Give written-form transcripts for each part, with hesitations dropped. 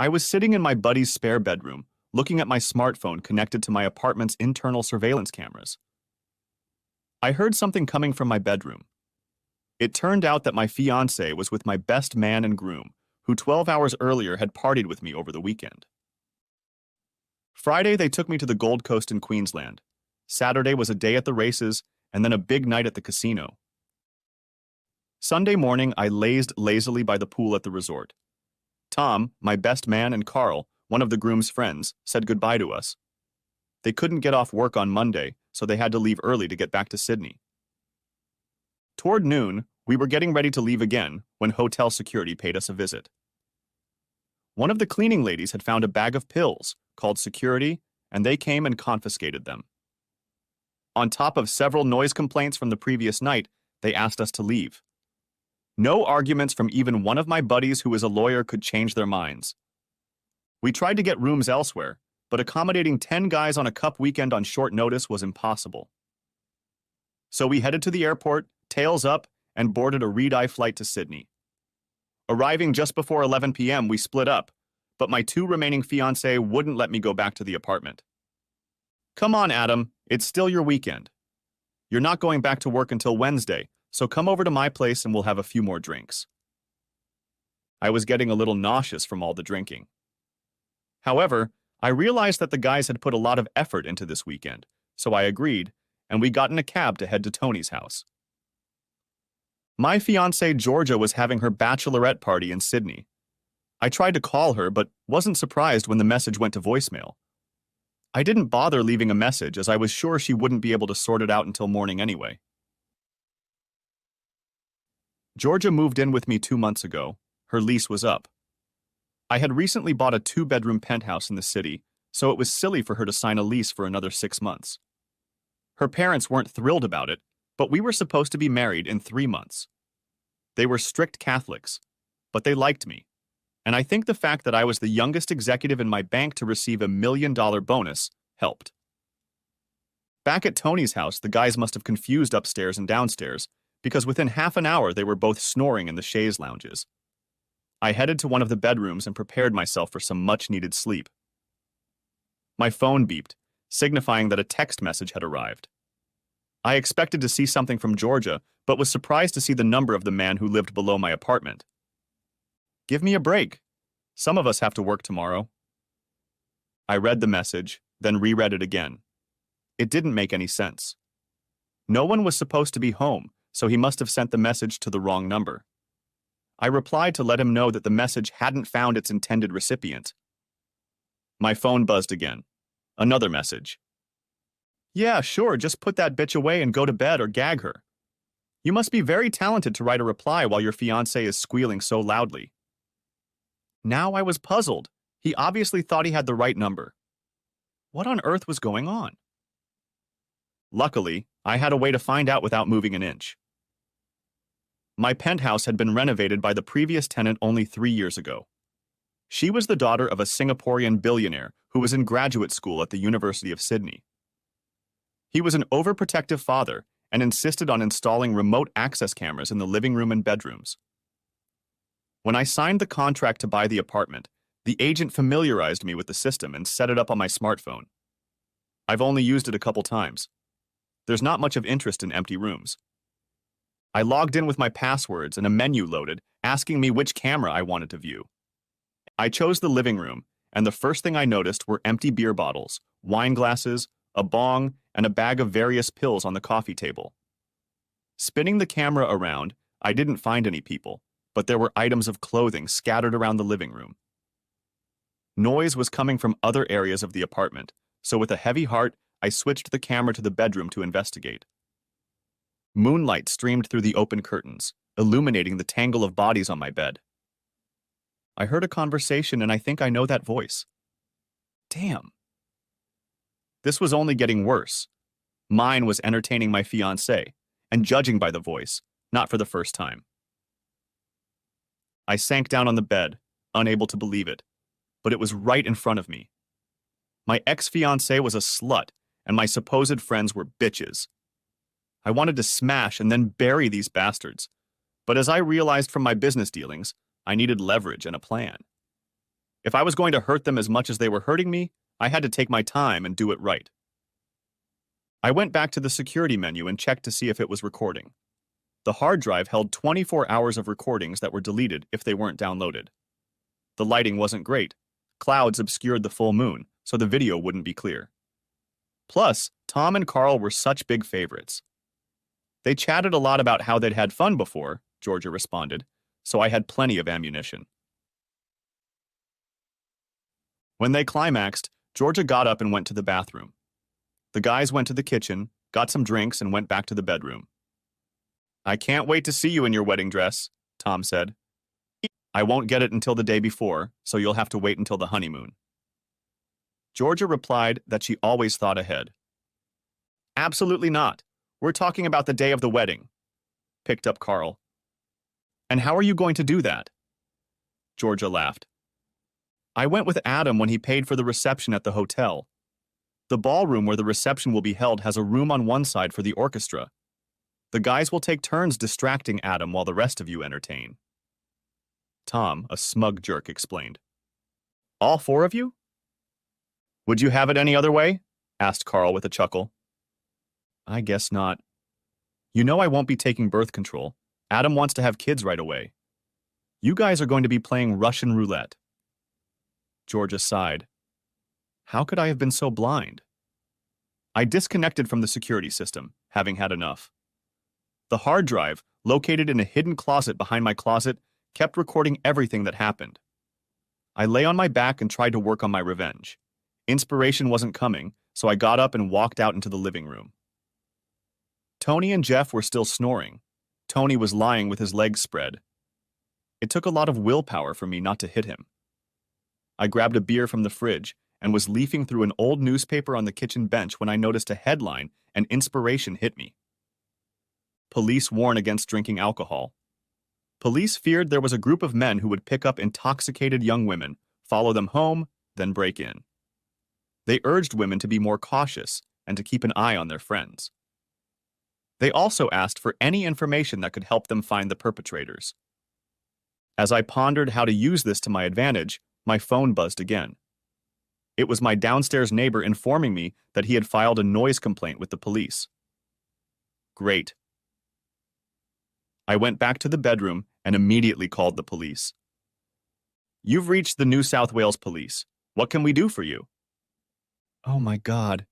I was sitting in my buddy's spare bedroom, looking at my smartphone connected to my apartment's internal surveillance cameras. I heard something coming from my bedroom. It turned out that my fiancé was with my best man and groom, who 12 hours earlier had partied with me over the weekend. Friday, they took me to the Gold Coast in Queensland. Saturday was a day at the races, and then a big night at the casino. Sunday morning, I lazed lazily by the pool at the resort. Tom, my best man, and Carl, one of the groom's friends, said goodbye to us. They couldn't get off work on Monday, so they had to leave early to get back to Sydney. Toward noon, we were getting ready to leave again when hotel security paid us a visit. One of the cleaning ladies had found a bag of pills, called security, and they came and confiscated them. On top of several noise complaints from the previous night, they asked us to leave. No arguments from even one of my buddies who is a lawyer could change their minds. We tried to get rooms elsewhere, but accommodating 10 guys on a cup weekend on short notice was impossible. So we headed to the airport, tails up, and boarded a red-eye flight to Sydney. Arriving just before 11 p.m., we split up, but my two remaining fiancés wouldn't let me go back to the apartment. Come on, Adam, it's still your weekend. You're not going back to work until Wednesday, so come over to my place and we'll have a few more drinks. I was getting a little nauseous from all the drinking. However, I realized that the guys had put a lot of effort into this weekend, so I agreed, and we got in a cab to head to Tony's house. My fiancée Georgia was having her bachelorette party in Sydney. I tried to call her, but wasn't surprised when the message went to voicemail. I didn't bother leaving a message as I was sure she wouldn't be able to sort it out until morning anyway. Georgia moved in with me 2 months ago. Her lease was up. I had recently bought a 2-bedroom penthouse in the city, so it was silly for her to sign a lease for another 6 months. Her parents weren't thrilled about it, but we were supposed to be married in 3 months. They were strict Catholics, but they liked me, and I think the fact that I was the youngest executive in my bank to receive $1 million bonus helped. Back at Tony's house, the guys must have confused upstairs and downstairs, because within half an hour they were both snoring in the chaise lounges. I headed to one of the bedrooms and prepared myself for some much-needed sleep. My phone beeped, signifying that a text message had arrived. I expected to see something from Georgia, but was surprised to see the number of the man who lived below my apartment. Give me a break. Some of us have to work tomorrow. I read the message, then reread it again. It didn't make any sense. No one was supposed to be home, so he must have sent the message to the wrong number. I replied to let him know that the message hadn't found its intended recipient. My phone buzzed again. Another message. Yeah, sure, just put that bitch away and go to bed or gag her. You must be very talented to write a reply while your fiancé is squealing so loudly. Now I was puzzled. He obviously thought he had the right number. What on earth was going on? Luckily, I had a way to find out without moving an inch. My penthouse had been renovated by the previous tenant only 3 years ago. She was the daughter of a Singaporean billionaire who was in graduate school at the University of Sydney. He was an overprotective father and insisted on installing remote access cameras in the living room and bedrooms. When I signed the contract to buy the apartment, the agent familiarized me with the system and set it up on my smartphone. I've only used it a couple times. There's not much of interest in empty rooms. I logged in with my passwords and a menu loaded, asking me which camera I wanted to view. I chose the living room, and the first thing I noticed were empty beer bottles, wine glasses, a bong, and a bag of various pills on the coffee table. Spinning the camera around, I didn't find any people, but there were items of clothing scattered around the living room. Noise was coming from other areas of the apartment, so with a heavy heart, I switched the camera to the bedroom to investigate. Moonlight streamed through the open curtains, illuminating the tangle of bodies on my bed. I heard a conversation and I think I know that voice. Damn. This was only getting worse. Mine was entertaining my fiancé, and judging by the voice, not for the first time. I sank down on the bed, unable to believe it, but it was right in front of me. My ex-fiancé was a slut, and my supposed friends were bitches. I wanted to smash and then bury these bastards, but as I realized from my business dealings, I needed leverage and a plan. If I was going to hurt them as much as they were hurting me, I had to take my time and do it right. I went back to the security menu and checked to see if it was recording. The hard drive held 24 hours of recordings that were deleted if they weren't downloaded. The lighting wasn't great. Clouds obscured the full moon, so the video wouldn't be clear. Plus, Tom and Carl were such big favorites. They chatted a lot about how they'd had fun before, Georgia responded, so I had plenty of ammunition. When they climaxed, Georgia got up and went to the bathroom. The guys went to the kitchen, got some drinks, and went back to the bedroom. I can't wait to see you in your wedding dress, Tom said. I won't get it until the day before, so you'll have to wait until the honeymoon. Georgia replied that she always thought ahead. Absolutely not. We're talking about the day of the wedding, picked up Carl. And how are you going to do that? Georgia laughed. I went with Adam when he paid for the reception at the hotel. The ballroom where the reception will be held has a room on one side for the orchestra. The guys will take turns distracting Adam while the rest of you entertain. Tom, a smug jerk, explained. All four of you? Would you have it any other way? Asked Carl with a chuckle. I guess not. You know I won't be taking birth control. Adam wants to have kids right away. You guys are going to be playing Russian roulette. Georgia sighed. How could I have been so blind? I disconnected from the security system, having had enough. The hard drive, located in a hidden closet behind my closet, kept recording everything that happened. I lay on my back and tried to work on my revenge. Inspiration wasn't coming, so I got up and walked out into the living room. Tony and Jeff were still snoring. Tony was lying with his legs spread. It took a lot of willpower for me not to hit him. I grabbed a beer from the fridge and was leafing through an old newspaper on the kitchen bench when I noticed a headline and inspiration hit me. Police warn against drinking alcohol. Police feared there was a group of men who would pick up intoxicated young women, follow them home, then break in. They urged women to be more cautious and to keep an eye on their friends. They also asked for any information that could help them find the perpetrators. As I pondered how to use this to my advantage, my phone buzzed again. It was my downstairs neighbor informing me that he had filed a noise complaint with the police. Great. I went back to the bedroom and immediately called the police. You've reached the New South Wales Police. What can we do for you? Oh my God.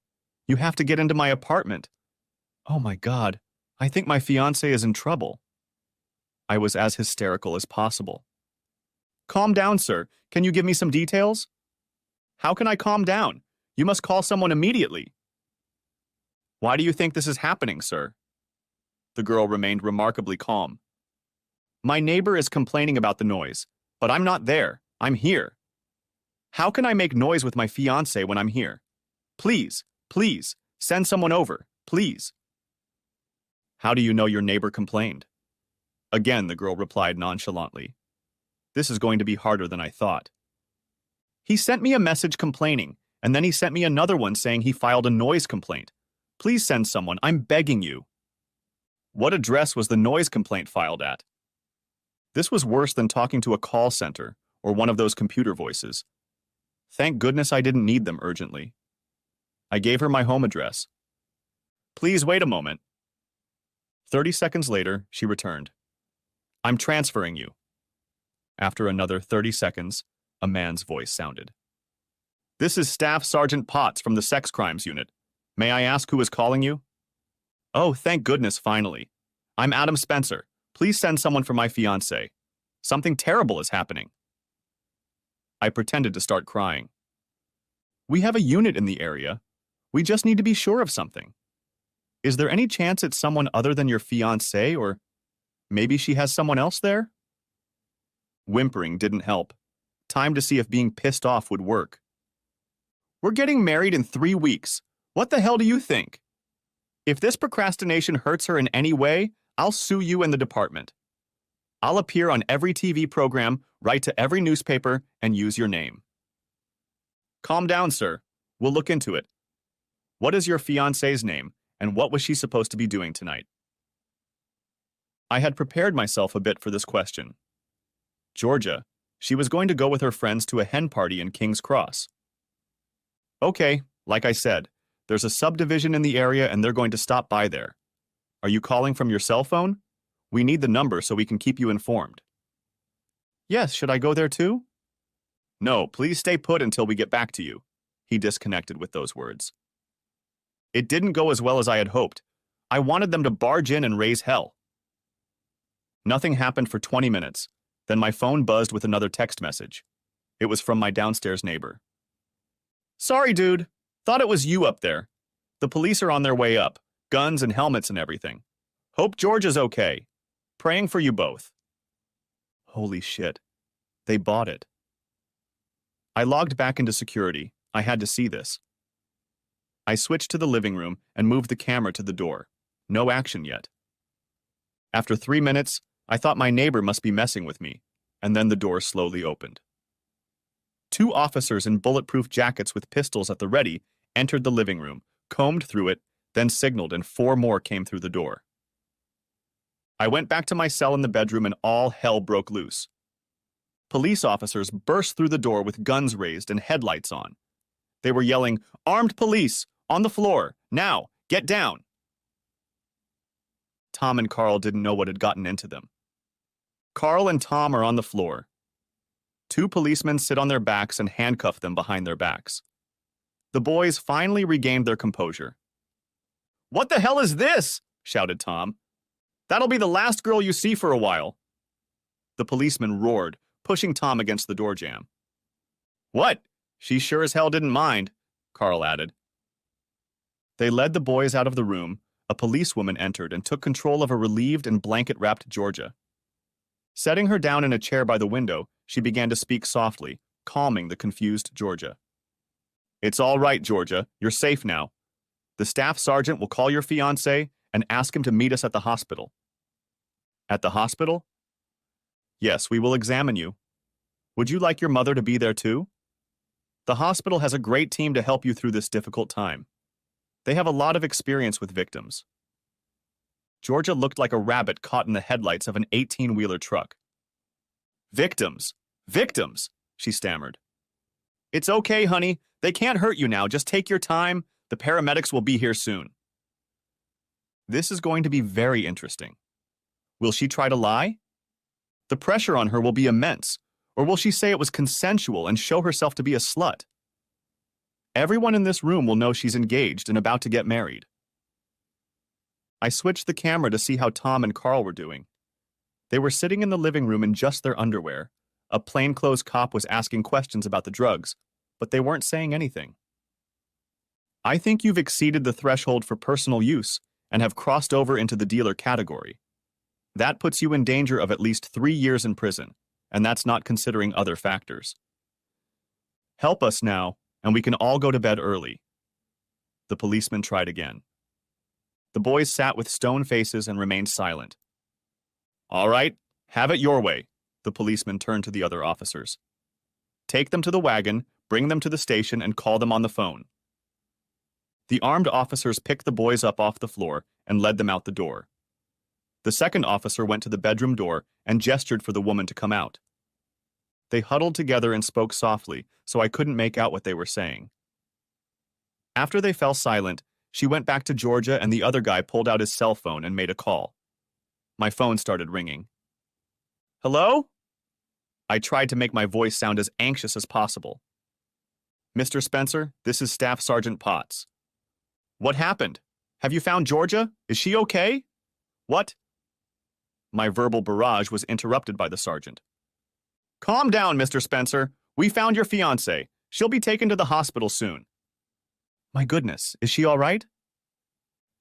You have to get into my apartment. Oh my God. I think my fiancé is in trouble. I was as hysterical as possible. Calm down, sir. Can you give me some details? How can I calm down? You must call someone immediately. Why do you think this is happening, sir? The girl remained remarkably calm. My neighbor is complaining about the noise, but I'm not there. I'm here. How can I make noise with my fiancé when I'm here? Please, please, send someone over, please. How do you know your neighbor complained? Again, the girl replied nonchalantly. This is going to be harder than I thought. He sent me a message complaining, and then he sent me another one saying he filed a noise complaint. Please send someone, I'm begging you. What address was the noise complaint filed at? This was worse than talking to a call center or one of those computer voices. Thank goodness I didn't need them urgently. I gave her my home address. Please wait a moment. 30 seconds later, she returned. I'm transferring you. After another 30 seconds, a man's voice sounded. This is Staff Sergeant Potts from the Sex Crimes Unit. May I ask who is calling you? Oh, thank goodness, finally. I'm Adam Spencer. Please send someone for my fiancé. Something terrible is happening. I pretended to start crying. We have a unit in the area. We just need to be sure of something. Is there any chance it's someone other than your fiancé, or maybe she has someone else there? Whimpering didn't help. Time to see if being pissed off would work. We're getting married in 3 weeks. What the hell do you think? If this procrastination hurts her in any way, I'll sue you and the department. I'll appear on every TV program, write to every newspaper, and use your name. Calm down, sir. We'll look into it. What is your fiancé's name, and what was she supposed to be doing tonight? I had prepared myself a bit for this question. Georgia, She was going to go with her friends to a hen party in King's Cross. Okay, like I said, there's a subdivision in the area and they're going to stop by there. Are you calling from your cell phone? We need the number so we can keep you informed. Yes, should I go there too? No, please stay put until we get back to you. He disconnected with those words. It didn't go as well as I had hoped. I wanted them to barge in and raise hell. Nothing happened for 20 minutes. Then my phone buzzed with another text message. It was from my downstairs neighbor. Sorry, dude. Thought it was you up there. The police are on their way up. Guns and helmets and everything. Hope George is okay. Praying for you both. Holy shit. They bought it. I logged back into security. I had to see this. I switched to the living room and moved the camera to the door. No action yet. After 3 minutes, I thought my neighbor must be messing with me, and then the door slowly opened. 2 officers in bulletproof jackets with pistols at the ready entered the living room, combed through it, then signaled, and 4 more came through the door. I went back to my cell in the bedroom and all hell broke loose. Police officers burst through the door with guns raised and headlights on. They were yelling, "Armed police! On the floor! Now! Get down!" Tom and Carl didn't know what had gotten into them. Carl and Tom are on the floor. 2 policemen sit on their backs and handcuff them behind their backs. The boys finally regained their composure. "What the hell is this?" shouted Tom. "That'll be the last girl you see for a while." The policeman roared, pushing Tom against the door jamb. "What? She sure as hell didn't mind," Carl added. They led the boys out of the room. A policewoman entered and took control of a relieved and blanket-wrapped Georgia. Setting her down in a chair by the window, she began to speak softly, calming the confused Georgia. "It's all right, Georgia. You're safe now. The staff sergeant will call your fiancé and ask him to meet us at the hospital." "At the hospital?" "Yes, we will examine you. Would you like your mother to be there too? The hospital has a great team to help you through this difficult time. They have a lot of experience with victims." Georgia looked like a rabbit caught in the headlights of an 18-wheeler truck. "Victims! Victims!" she stammered. "It's okay, honey. They can't hurt you now. Just take your time. The paramedics will be here soon." This is going to be very interesting. Will she try to lie? The pressure on her will be immense. Or will she say it was consensual and show herself to be a slut? Everyone in this room will know she's engaged and about to get married. I switched the camera to see how Tom and Carl were doing. They were sitting in the living room in just their underwear. A plainclothes cop was asking questions about the drugs, but they weren't saying anything. "I think you've exceeded the threshold for personal use and have crossed over into the dealer category. That puts you in danger of at least 3 years in prison, and that's not considering other factors. Help us now, and we can all go to bed early." The policeman tried again. The boys sat with stone faces and remained silent. "All right, have it your way," the policeman turned to the other officers. "Take them to the wagon, bring them to the station, and call them on the phone." The armed officers picked the boys up off the floor and led them out the door. The second officer went to the bedroom door and gestured for the woman to come out. They huddled together and spoke softly, so I couldn't make out what they were saying. After they fell silent, she went back to Georgia and the other guy pulled out his cell phone and made a call. My phone started ringing. "Hello?" I tried to make my voice sound as anxious as possible. "Mr. Spencer, this is Staff Sergeant Potts." "What happened? Have you found Georgia? Is she okay?" "What?" My verbal barrage was interrupted by the sergeant. "Calm down, Mr. Spencer. We found your fiancée. She'll be taken to the hospital soon." "My goodness, is she all right?"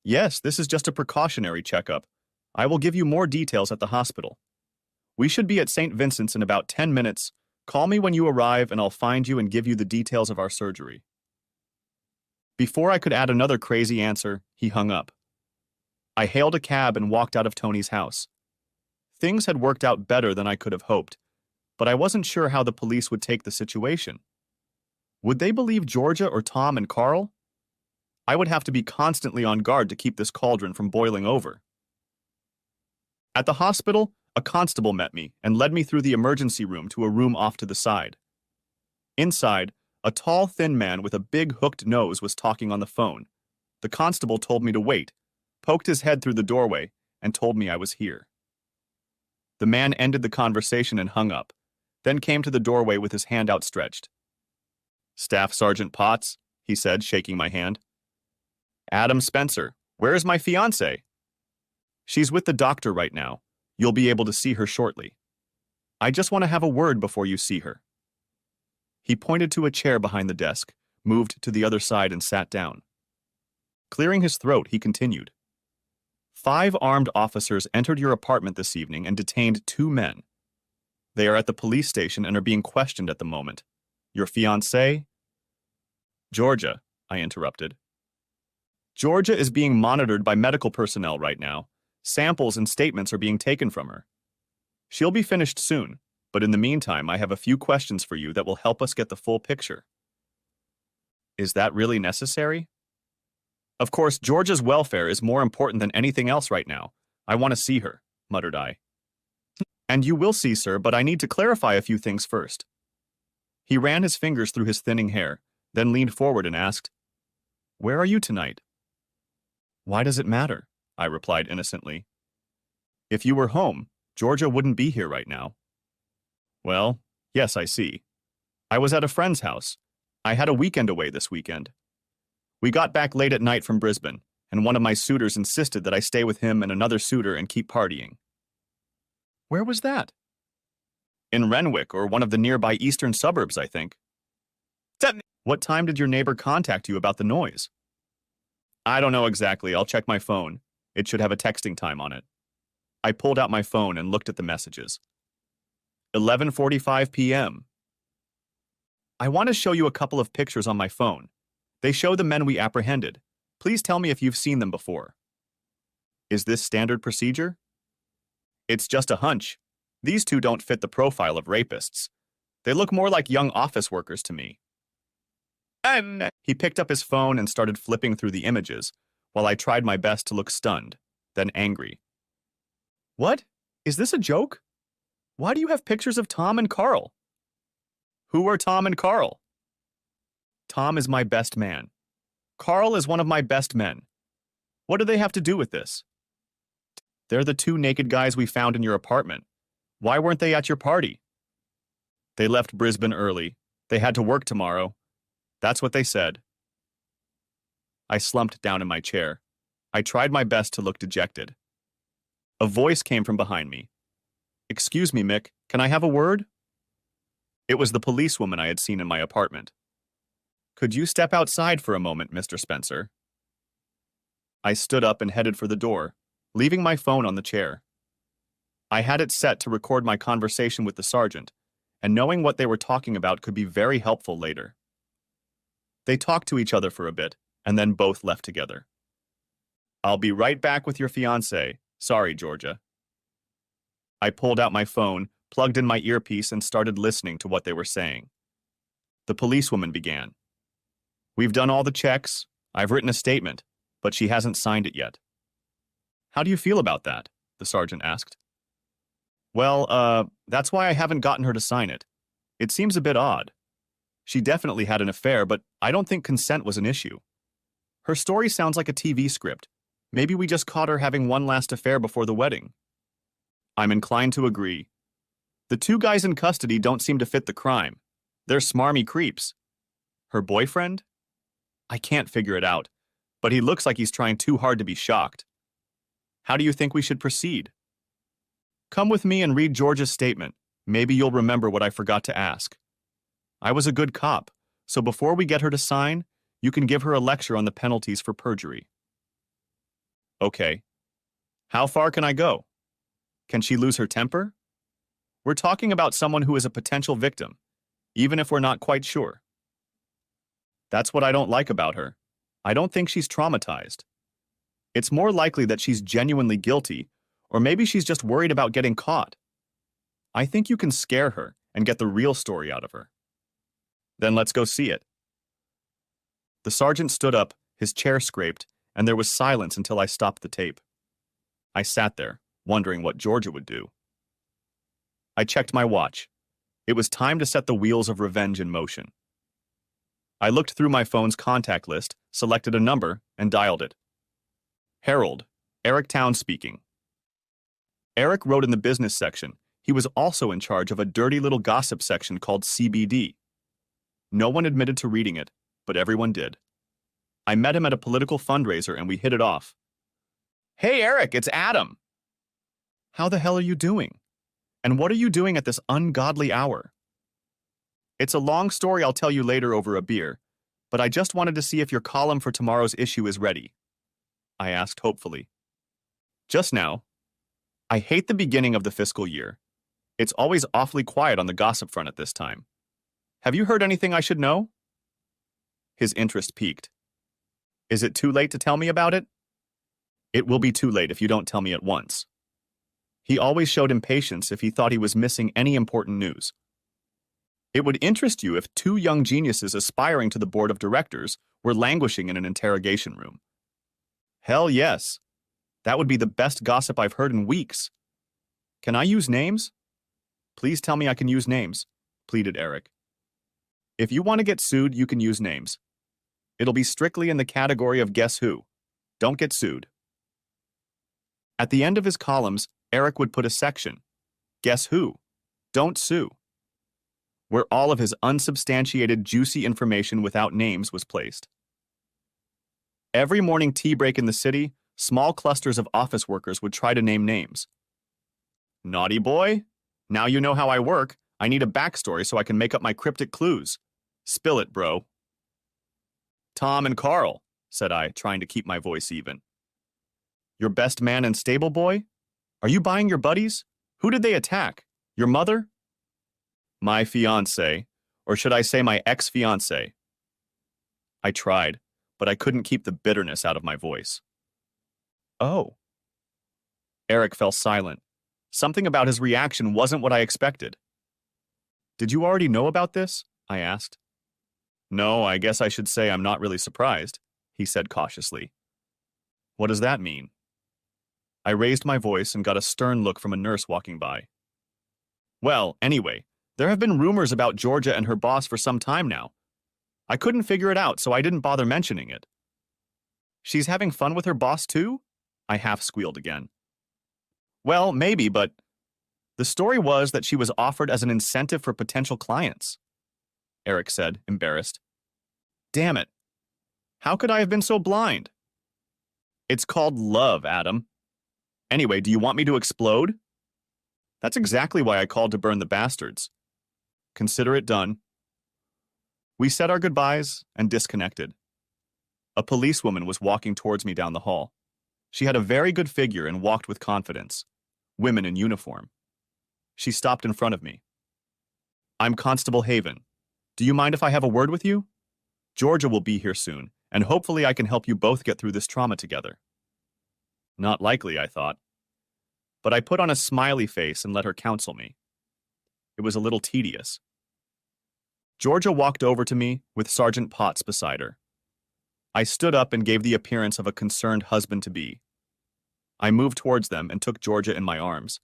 "Yes, this is just a precautionary checkup. I will give you more details at the hospital. We should be at St. Vincent's in about 10 minutes. Call me when you arrive and I'll find you and give you the details of our surgery." Before I could add another crazy answer, he hung up. I hailed a cab and walked out of Tony's house. Things had worked out better than I could have hoped, but I wasn't sure how the police would take the situation. Would they believe Georgia or Tom and Carl? I would have to be constantly on guard to keep this cauldron from boiling over. At the hospital, a A constable met me and led me through the emergency room to a room off to the side. Inside, a tall, thin man with a big hooked nose was talking on the phone. The constable told me to wait, poked his head through the doorway, and told me I was here. The man ended the conversation and hung up, then came to the doorway with his hand outstretched. "Staff Sergeant Potts," he said, shaking my hand. "Adam Spencer, where is my fiancée?" "She's with the doctor right now. You'll be able to see her shortly. I just want to have a word before you see her." He pointed to a chair behind the desk, moved to the other side and sat down. Clearing his throat, he continued. 5 armed officers entered your apartment this evening and detained 2 men. They are at the police station and are being questioned at the moment. Your fiancée? Georgia, I interrupted. Georgia is being monitored by medical personnel right now. Samples and statements are being taken from her. She'll be finished soon, but in the meantime, I have a few questions for you that will help us get the full picture. Is that really necessary? Of course, Georgia's welfare is more important than anything else right now. I want to see her, muttered I. And you will see, sir, but I need to clarify a few things first. He ran his fingers through his thinning hair, then leaned forward and asked, Where are you tonight? Why does it matter? I replied innocently. If you were home, Georgia wouldn't be here right now. Well, yes, I see. I was at a friend's house. I had a weekend away this weekend. We got back late at night from Brisbane, and one of my suitors insisted that I stay with him and another suitor and keep partying. Where was that? In Renwick, or one of the nearby eastern suburbs, I think. What time did your neighbor contact you about the noise? I don't know exactly. I'll check my phone. It should have a texting time on it. I pulled out my phone and looked at the messages. 11:45 p.m. I want to show you a couple of pictures on my phone. They show the men we apprehended. Please tell me if you've seen them before. Is this standard procedure? It's just a hunch. These 2 don't fit the profile of rapists. They look more like young office workers to me. He picked up his phone and started flipping through the images, while I tried my best to look stunned, then angry. What? Is this a joke? Why do you have pictures of Tom and Carl? Who are Tom and Carl? Tom is my best man. Carl is one of my best men. What do they have to do with this? They're the 2 naked guys we found in your apartment. Why weren't they at your party? They left Brisbane early. They had to work tomorrow. That's what they said. I slumped down in my chair. I tried my best to look dejected. A voice came from behind me. Excuse me, Mick, can I have a word? It was the policewoman I had seen in my apartment. Could you step outside for a moment, Mr. Spencer? I stood up and headed for the door, leaving my phone on the chair. I had it set to record my conversation with the sergeant, and knowing what they were talking about could be very helpful later. They talked to each other for a bit, and then both left together. I'll be right back with your fiancée. Sorry, Georgia. I pulled out my phone, plugged in my earpiece, and started listening to what they were saying. The policewoman began. We've done all the checks. I've written a statement, but she hasn't signed it yet. How do you feel about that? The sergeant asked. Well, that's why I haven't gotten her to sign it. It seems a bit odd. She definitely had an affair, but I don't think consent was an issue. Her story sounds like a TV script. Maybe we just caught her having one last affair before the wedding. I'm inclined to agree. The 2 guys in custody don't seem to fit the crime. They're smarmy creeps. Her boyfriend? I can't figure it out, but he looks like he's trying too hard to be shocked. How do you think we should proceed? Come with me and read Georgia's statement. Maybe you'll remember what I forgot to ask. I was a good cop, so before we get her to sign, you can give her a lecture on the penalties for perjury. Okay. How far can I go? Can she lose her temper? We're talking about someone who is a potential victim, even if we're not quite sure. That's what I don't like about her. I don't think she's traumatized. It's more likely that she's genuinely guilty, or maybe she's just worried about getting caught. I think you can scare her and get the real story out of her. Then let's go see it. The sergeant stood up, his chair scraped, and there was silence until I stopped the tape. I sat there, wondering what Georgia would do. I checked my watch. It was time to set the wheels of revenge in motion. I looked through my phone's contact list, selected a number, and dialed it. Harold, Eric Town speaking. Eric wrote in the business section. He was also in charge of a dirty little gossip section called CBD. No one admitted to reading it, but everyone did. I met him at a political fundraiser and we hit it off. Hey Eric, it's Adam. How the hell are you doing? And what are you doing at this ungodly hour? It's a long story I'll tell you later over a beer, but I just wanted to see if your column for tomorrow's issue is ready. I asked hopefully. Just now. I hate the beginning of the fiscal year. It's always awfully quiet on the gossip front at this time. Have you heard anything I should know? His interest piqued. Is it too late to tell me about it? It will be too late if you don't tell me at once. He always showed impatience if he thought he was missing any important news. It would interest you if two young geniuses aspiring to the board of directors were languishing in an interrogation room. Hell yes. That would be the best gossip I've heard in weeks. Can I use names? Please tell me I can use names, pleaded Eric. If you want to get sued, you can use names. It'll be strictly in the category of guess who. Don't get sued. At the end of his columns, Eric would put a section, Guess Who? Don't Sue, where all of his unsubstantiated, juicy information without names was placed. Every morning tea break in the city, small clusters of office workers would try to name names. Naughty boy? Now you know how I work. I need a backstory so I can make up my cryptic clues. Spill it, bro. Tom and Carl, said I, trying to keep my voice even. Your best man and stable boy? Are you buying your buddies? Who did they attack? Your mother? My fiancé, or should I say my ex-fiancé? I tried, but I couldn't keep the bitterness out of my voice. Oh. Eric fell silent. Something about his reaction wasn't what I expected. Did you already know about this? I asked. No, I guess I should say I'm not really surprised, he said cautiously. What does that mean? I raised my voice and got a stern look from a nurse walking by. Well, anyway, there have been rumors about Georgia and her boss for some time now. I couldn't figure it out, so I didn't bother mentioning it. She's having fun with her boss too? I half squealed again. Well, maybe, but the story was that she was offered as an incentive for potential clients, Eric said, embarrassed. Damn it. How could I have been so blind? It's called love, Adam. Anyway, do you want me to explode? That's exactly why I called to burn the bastards. Consider it done. We said our goodbyes and disconnected. A policewoman was walking towards me down the hall. She had a very good figure and walked with confidence. Women in uniform. She stopped in front of me. I'm Constable Haven. Do you mind if I have a word with you? Georgia will be here soon, and hopefully I can help you both get through this trauma together. Not likely, I thought. But I put on a smiley face and let her counsel me. It was a little tedious. Georgia walked over to me with Sergeant Potts beside her. I stood up and gave the appearance of a concerned husband-to-be. I moved towards them and took Georgia in my arms.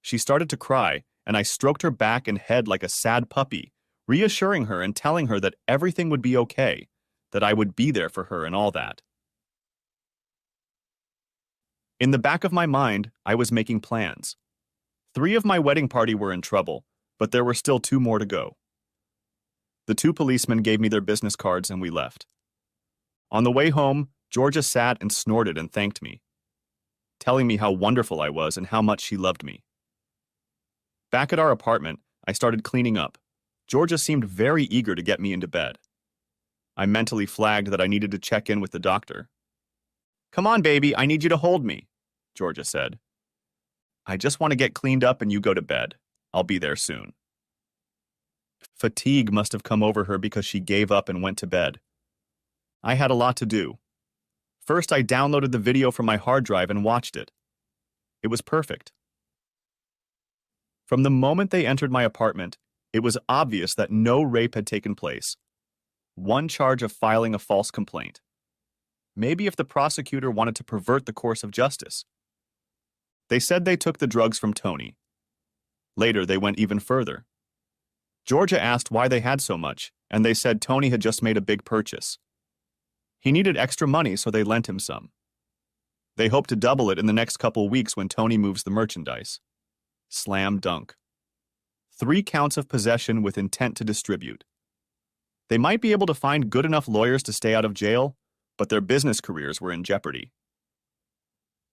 She started to cry, and I stroked her back and head like a sad puppy, reassuring her and telling her that everything would be okay, that I would be there for her and all that. In the back of my mind, I was making plans. 3 of my wedding party were in trouble, but there were still 2 more to go. The 2 policemen gave me their business cards and we left. On the way home, Georgia sat and snorted and thanked me, telling me how wonderful I was and how much she loved me. Back at our apartment, I started cleaning up. Georgia seemed very eager to get me into bed. I mentally flagged that I needed to check in with the doctor. Come on, baby, I need you to hold me, Georgia said. I just want to get cleaned up and you go to bed. I'll be there soon. Fatigue must have come over her because she gave up and went to bed. I had a lot to do. First, I downloaded the video from my hard drive and watched it. It was perfect. From the moment they entered my apartment, it was obvious that no rape had taken place. 1 charge of filing a false complaint. Maybe if the prosecutor wanted to pervert the course of justice. They said they took the drugs from Tony. Later, they went even further. Georgia asked why they had so much, and they said Tony had just made a big purchase. He needed extra money, so they lent him some. They hope to double it in the next couple weeks when Tony moves the merchandise. Slam dunk. 3 counts of possession with intent to distribute. They might be able to find good enough lawyers to stay out of jail, but their business careers were in jeopardy.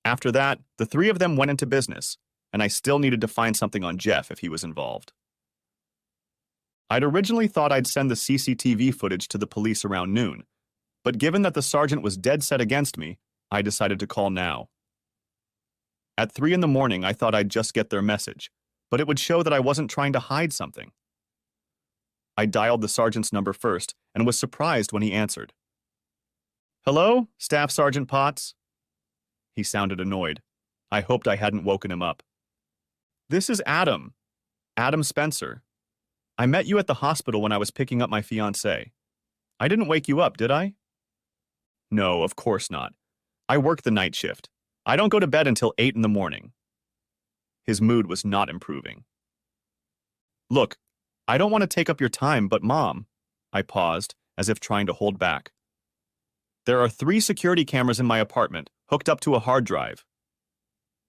After that, the 3 of them went into business, and I still needed to find something on Jeff if he was involved. I'd originally thought I'd send the CCTV footage to the police around noon, but given that the sergeant was dead set against me, I decided to call now. At 3 in the morning, I thought I'd just get their message, but it would show that I wasn't trying to hide something. I dialed the sergeant's number first and was surprised when he answered. "Hello, Staff Sergeant Potts?" He sounded annoyed. I hoped I hadn't woken him up. "This is Adam. Adam Spencer. I met you at the hospital when I was picking up my fiancée. I didn't wake you up, did I?" "No, of course not. I work the night shift. I don't go to bed until 8 in the morning." His mood was not improving. "Look, I don't want to take up your time, but Mom," I paused, as if trying to hold back. "There are 3 security cameras in my apartment, hooked up to a hard drive."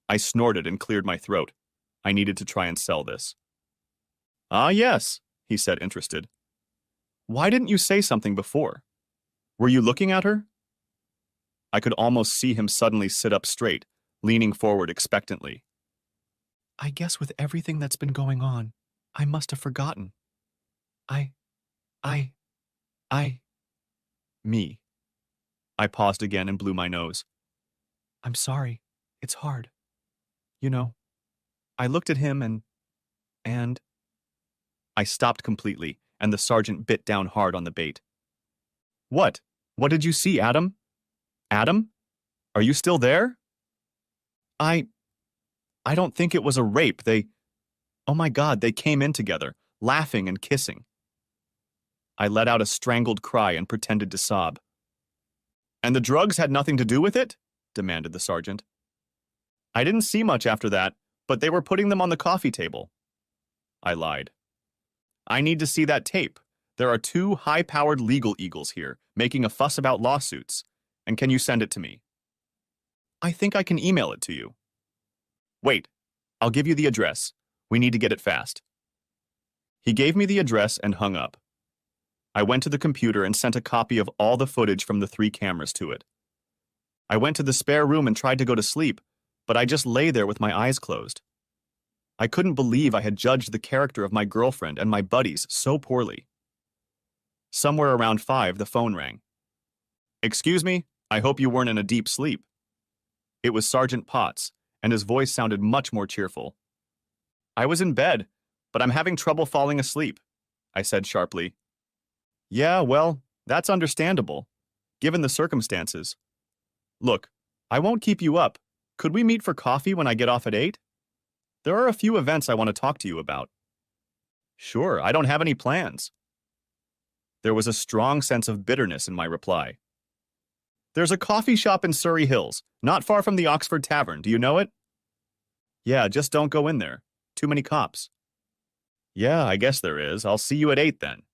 I snorted and cleared my throat. I needed to try and sell this. "Ah, yes," he said, interested. "Why didn't you say something before? Were you looking at her?" I could almost see him suddenly sit up straight, leaning forward expectantly. "I guess with everything that's been going on, I must have forgotten. Me. I paused again and blew my nose. "I'm sorry. It's hard. You know." I looked at him and... I stopped completely, and the sergeant bit down hard on the bait. "What? What did you see, Adam? Adam? Are you still there?" I don't think it was a rape. Oh my God, they came in together, laughing and kissing." I let out a strangled cry and pretended to sob. "And the drugs had nothing to do with it?" demanded the sergeant. "I didn't see much after that, but they were putting them on the coffee table." I lied. "I need to see that tape. There are 2 high-powered legal eagles here, making a fuss about lawsuits. And can you send it to me?" "I think I can email it to you." "Wait, I'll give you the address. We need to get it fast." He gave me the address and hung up. I went to the computer and sent a copy of all the footage from the 3 cameras to it. I went to the spare room and tried to go to sleep, but I just lay there with my eyes closed. I couldn't believe I had judged the character of my girlfriend and my buddies so poorly. Somewhere around 5, the phone rang. "Excuse me, I hope you weren't in a deep sleep." It was Sergeant Potts, and his voice sounded much more cheerful. "I was in bed, but I'm having trouble falling asleep," I said sharply. "Yeah, well, that's understandable, given the circumstances. Look, I won't keep you up. Could we meet for coffee when I get off at 8? There are a few events I want to talk to you about." "Sure, I don't have any plans." There was a strong sense of bitterness in my reply. "There's a coffee shop in Surrey Hills, not far from the Oxford Tavern. Do you know it?" "Yeah, just don't go in there. Too many cops." "Yeah, I guess there is. I'll see you at 8 then."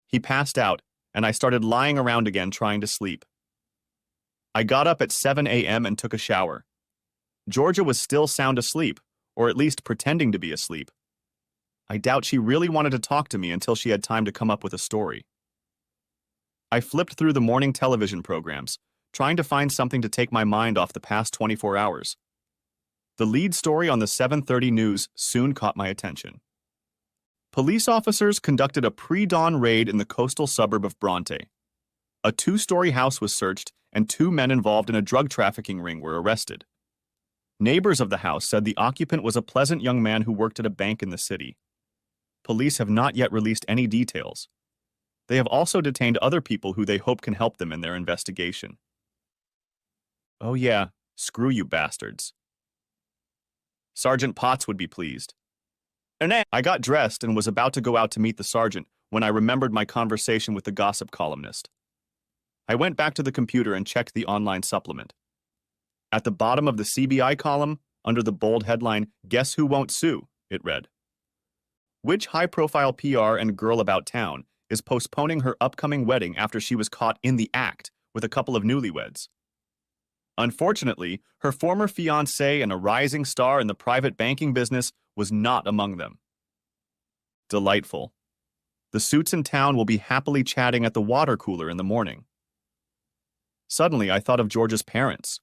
He passed out, and I started lying around again trying to sleep. I got up at 7 a.m. and took a shower. Georgia was still sound asleep, or at least pretending to be asleep. I doubt she really wanted to talk to me until she had time to come up with a story. I flipped through the morning television programs, trying to find something to take my mind off the past 24 hours. The lead story on the 7:30 news soon caught my attention. Police officers conducted a pre-dawn raid in the coastal suburb of Bronte. A 2-story house was searched, and 2 men involved in a drug trafficking ring were arrested. Neighbors of the house said the occupant was a pleasant young man who worked at a bank in the city. Police have not yet released any details. They have also detained other people who they hope can help them in their investigation. Oh yeah, screw you bastards. Sergeant Potts would be pleased. I got dressed and was about to go out to meet the sergeant when I remembered my conversation with the gossip columnist. I went back to the computer and checked the online supplement. At the bottom of the CBI column, under the bold headline, "Guess Who Won't Sue?" it read. Which high-profile PR and girl about town is postponing her upcoming wedding after she was caught in the act with a couple of newlyweds? Unfortunately, her former fiancé and a rising star in the private banking business was not among them. Delightful. The suits in town will be happily chatting at the water cooler in the morning. Suddenly, I thought of George's parents.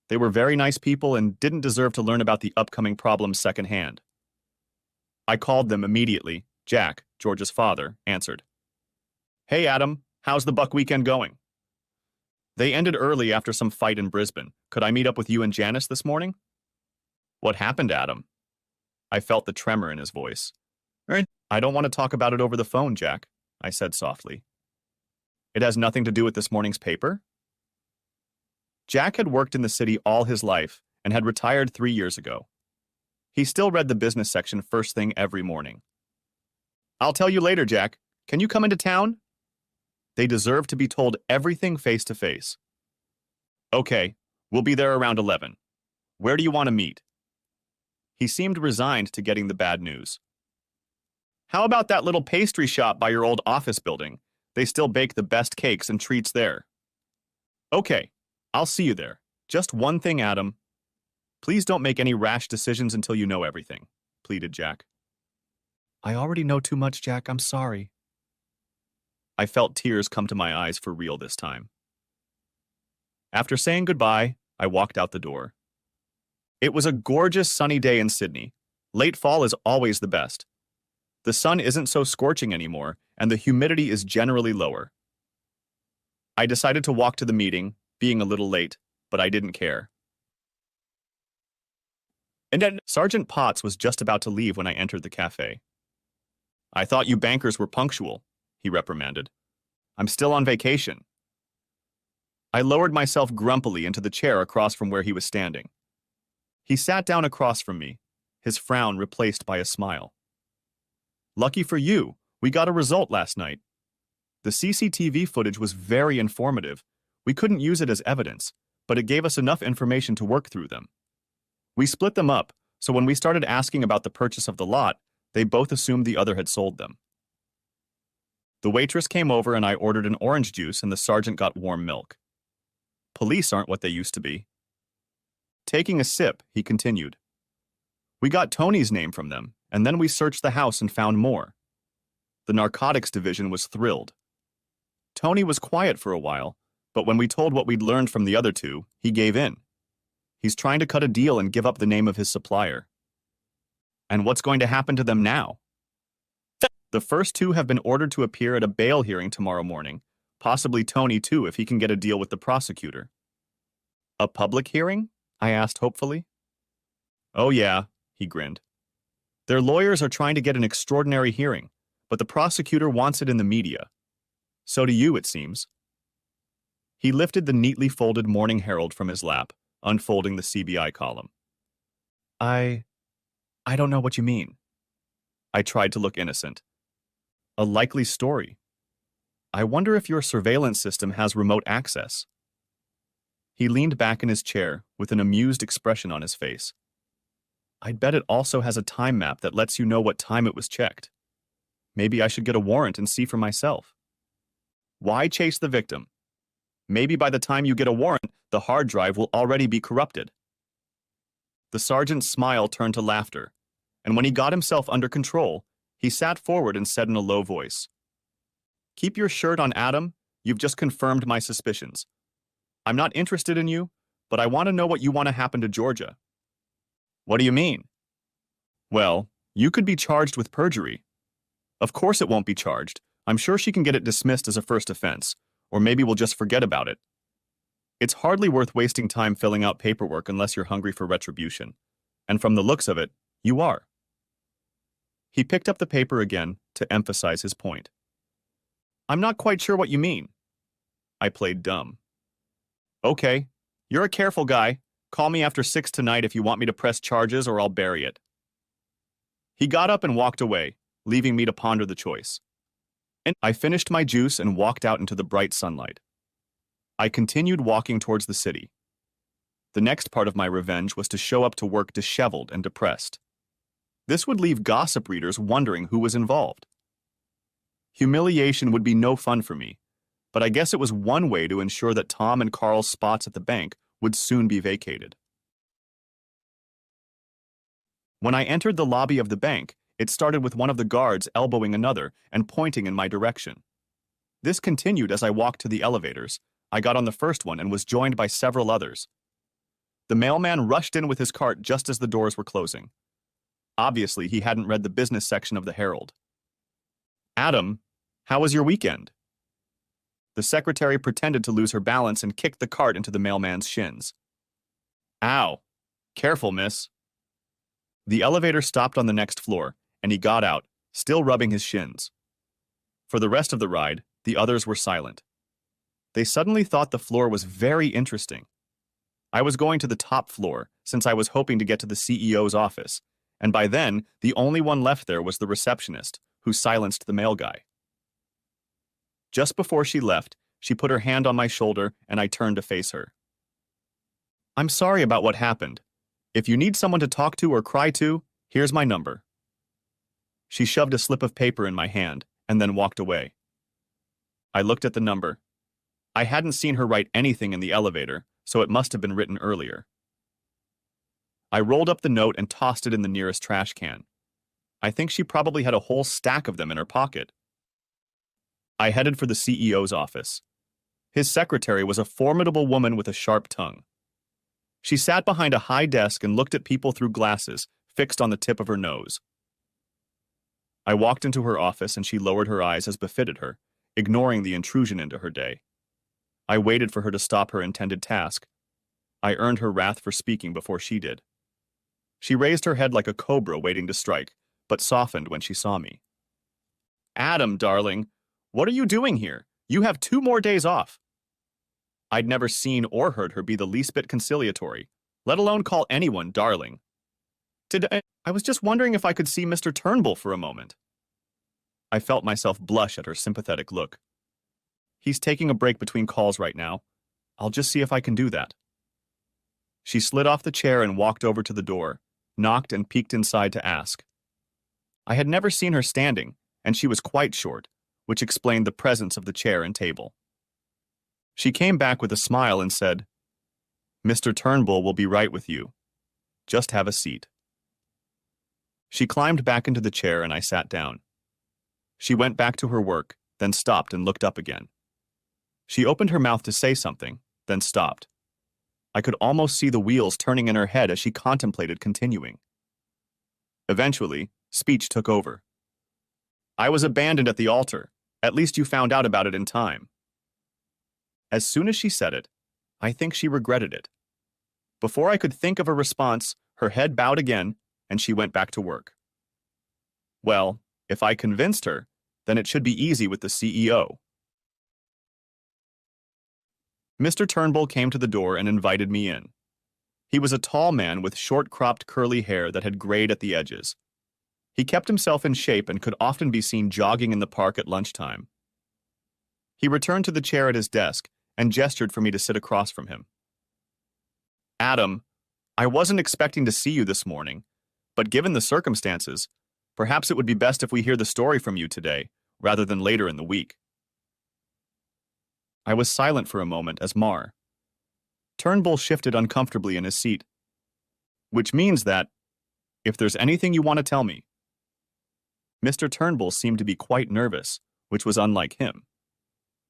They were very nice people and didn't deserve to learn about the upcoming problems secondhand. I called them immediately. Jack, George's father, answered. Hey, Adam, how's the Buck weekend going? They ended early after some fight in Brisbane. Could I meet up with you and Janice this morning? What happened, Adam? I felt the tremor in his voice. I don't want to talk about it over the phone, Jack, I said softly. It has nothing to do with this morning's paper? Jack had worked in the city all his life and had retired 3 years ago. He still read the business section first thing every morning. I'll tell you later, Jack. Can you come into town? They deserve to be told everything face to face. Okay, we'll be there around 11. Where do you want to meet? He seemed resigned to getting the bad news. How about that little pastry shop by your old office building? They still bake the best cakes and treats there. Okay, I'll see you there. Just one thing, Adam. Please don't make any rash decisions until you know everything, pleaded Jack. I already know too much, Jack. I'm sorry. I felt tears come to my eyes for real this time. After saying goodbye, I walked out the door. It was a gorgeous sunny day in Sydney. Late fall is always the best. The sun isn't so scorching anymore, and the humidity is generally lower. I decided to walk to the meeting, being a little late, but I didn't care. And then Sergeant Potts was just about to leave when I entered the cafe. I thought you bankers were punctual, he reprimanded. I'm still on vacation. I lowered myself grumpily into the chair across from where he was standing. He sat down across from me, his frown replaced by a smile. Lucky for you, we got a result last night. The CCTV footage was very informative. We couldn't use it as evidence, but it gave us enough information to work through them. We split them up, so when we started asking about the purchase of the lot, they both assumed the other had sold them. The waitress came over and I ordered an orange juice and the sergeant got warm milk. Police aren't what they used to be. Taking a sip, he continued. We got Tony's name from them, and then we searched the house and found more. The narcotics division was thrilled. Tony was quiet for a while, but when we told what we'd learned from the other two, he gave in. He's trying to cut a deal and give up the name of his supplier. And what's going to happen to them now? The first two have been ordered to appear at a bail hearing tomorrow morning, possibly Tony too if he can get a deal with the prosecutor. A public hearing? I asked hopefully. Oh yeah, he grinned. Their lawyers are trying to get an extraordinary hearing, but the prosecutor wants it in the media. So do you, it seems. He lifted the neatly folded Morning Herald from his lap, unfolding the CBI column. I don't know what you mean. I tried to look innocent. A likely story. I wonder if your surveillance system has remote access. He leaned back in his chair with an amused expression on his face. I'd bet it also has a time map that lets you know what time it was checked. Maybe I should get a warrant and see for myself. Why chase the victim? Maybe by the time you get a warrant, the hard drive will already be corrupted. The sergeant's smile turned to laughter, and when he got himself under control, he sat forward and said in a low voice, Keep your shirt on, Adam. You've just confirmed my suspicions. I'm not interested in you, but I want to know what you want to happen to Georgia. What do you mean? Well, you could be charged with perjury. Of course it won't be charged. I'm sure she can get it dismissed as a first offense, or maybe we'll just forget about it. It's hardly worth wasting time filling out paperwork unless you're hungry for retribution. And from the looks of it, you are. He picked up the paper again to emphasize his point. I'm not quite sure what you mean. I played dumb. Okay, you're a careful guy. Call me after 6 tonight if you want me to press charges or I'll bury it. He got up and walked away, leaving me to ponder the choice. And I finished my juice and walked out into the bright sunlight. I continued walking towards the city. The next part of my revenge was to show up to work disheveled and depressed. This would leave gossip readers wondering who was involved. Humiliation would be no fun for me, but I guess it was one way to ensure that Tom and Carl's spots at the bank would soon be vacated. When I entered the lobby of the bank, it started with one of the guards elbowing another and pointing in my direction. This continued as I walked to the elevators. I got on the first one and was joined by several others. The mailman rushed in with his cart just as the doors were closing. Obviously, he hadn't read the business section of the Herald. "Adam, how was your weekend?" The secretary pretended to lose her balance and kicked the cart into the mailman's shins. "Ow. Careful, miss." The elevator stopped on the next floor, and he got out, still rubbing his shins. For the rest of the ride, the others were silent. They suddenly thought the floor was very interesting. I was going to the top floor, since I was hoping to get to the CEO's office, and by then, the only one left there was the receptionist, who silenced the mail guy. Just before she left, she put her hand on my shoulder and I turned to face her. "I'm sorry about what happened. If you need someone to talk to or cry to, here's my number." She shoved a slip of paper in my hand and then walked away. I looked at the number. I hadn't seen her write anything in the elevator, so it must have been written earlier. I rolled up the note and tossed it in the nearest trash can. I think she probably had a whole stack of them in her pocket. I headed for the CEO's office. His secretary was a formidable woman with a sharp tongue. She sat behind a high desk and looked at people through glasses fixed on the tip of her nose. I walked into her office and she lowered her eyes as befitted her, ignoring the intrusion into her day. I waited for her to stop her intended task. I earned her wrath for speaking before she did. She raised her head like a cobra waiting to strike, but softened when she saw me. "Adam, darling, what are you doing here? You have 2 more days off." I'd never seen or heard her be the least bit conciliatory, let alone call anyone darling. I was just wondering if I could see Mr. Turnbull for a moment." I felt myself blush at her sympathetic look. "He's taking a break between calls right now. I'll just see if I can do that." She slid off the chair and walked over to the door, knocked and peeked inside to ask. I had never seen her standing, and she was quite short, which explained the presence of the chair and table. She came back with a smile and said, "Mr. Turnbull will be right with you. Just have a seat." She climbed back into the chair and I sat down. She went back to her work, then stopped and looked up again. She opened her mouth to say something, then stopped. I could almost see the wheels turning in her head as she contemplated continuing. Eventually, speech took over. "I was abandoned at the altar. At least you found out about it in time." As soon as she said it, I think she regretted it. Before I could think of a response, her head bowed again, and she went back to work. Well, if I convinced her, then it should be easy with the CEO. Mr. Turnbull came to the door and invited me in. He was a tall man with short-cropped curly hair that had grayed at the edges. He kept himself in shape and could often be seen jogging in the park at lunchtime. He returned to the chair at his desk and gestured for me to sit across from him. "Adam, I wasn't expecting to see you this morning, but given the circumstances, perhaps it would be best if we hear the story from you today, rather than later in the week." I was silent for a moment as Turnbull shifted uncomfortably in his seat. "Which means that, if there's anything you want to tell me." Mr. Turnbull seemed to be quite nervous, which was unlike him.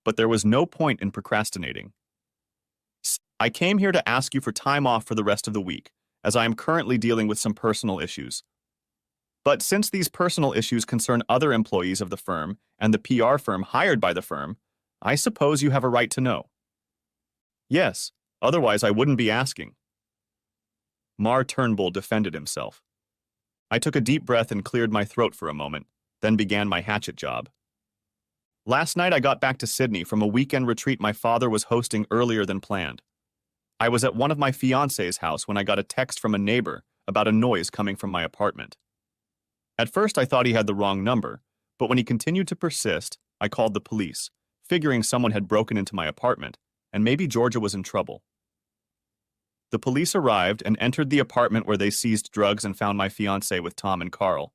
But there was no point in procrastinating. "I came here to ask you for time off for the rest of the week, as I am currently dealing with some personal issues. But since these personal issues concern other employees of the firm and the PR firm hired by the firm, I suppose you have a right to know." "Yes, otherwise I wouldn't be asking." Turnbull defended himself. I took a deep breath and cleared my throat for a moment, then began my hatchet job. "Last night I got back to Sydney from a weekend retreat my father was hosting earlier than planned. I was at one of my fiancé's house when I got a text from a neighbor about a noise coming from my apartment. At first I thought he had the wrong number, but when he continued to persist, I called the police, figuring someone had broken into my apartment, and maybe Georgia was in trouble. The police arrived and entered the apartment where they seized drugs and found my fiancé with Tom and Carl.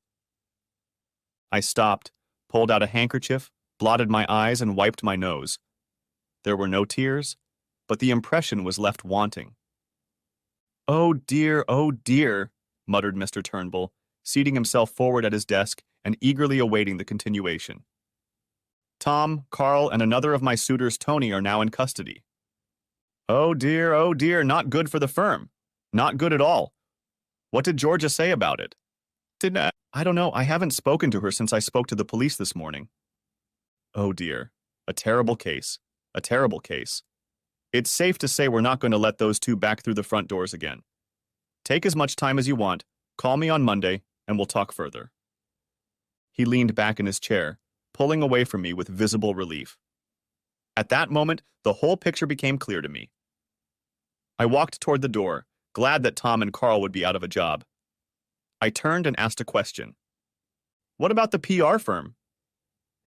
I stopped, pulled out a handkerchief, blotted my eyes, and wiped my nose. There were no tears, but the impression was left wanting. Oh dear, muttered Mr. Turnbull, seating himself forward at his desk and eagerly awaiting the continuation. Tom, Carl, and another of my suitors, Tony, are now in custody. Oh dear, not good for the firm. Not good at all. What did Georgia say about it? I don't know, I haven't spoken to her since I spoke to the police this morning. Oh dear, a terrible case, a terrible case. It's safe to say we're not going to let those two back through the front doors again. Take as much time as you want, call me on Monday, and we'll talk further. He leaned back in his chair, pulling away from me with visible relief. At that moment, the whole picture became clear to me. I walked toward the door, glad that Tom and Carl would be out of a job. I turned and asked a question. What about the PR firm?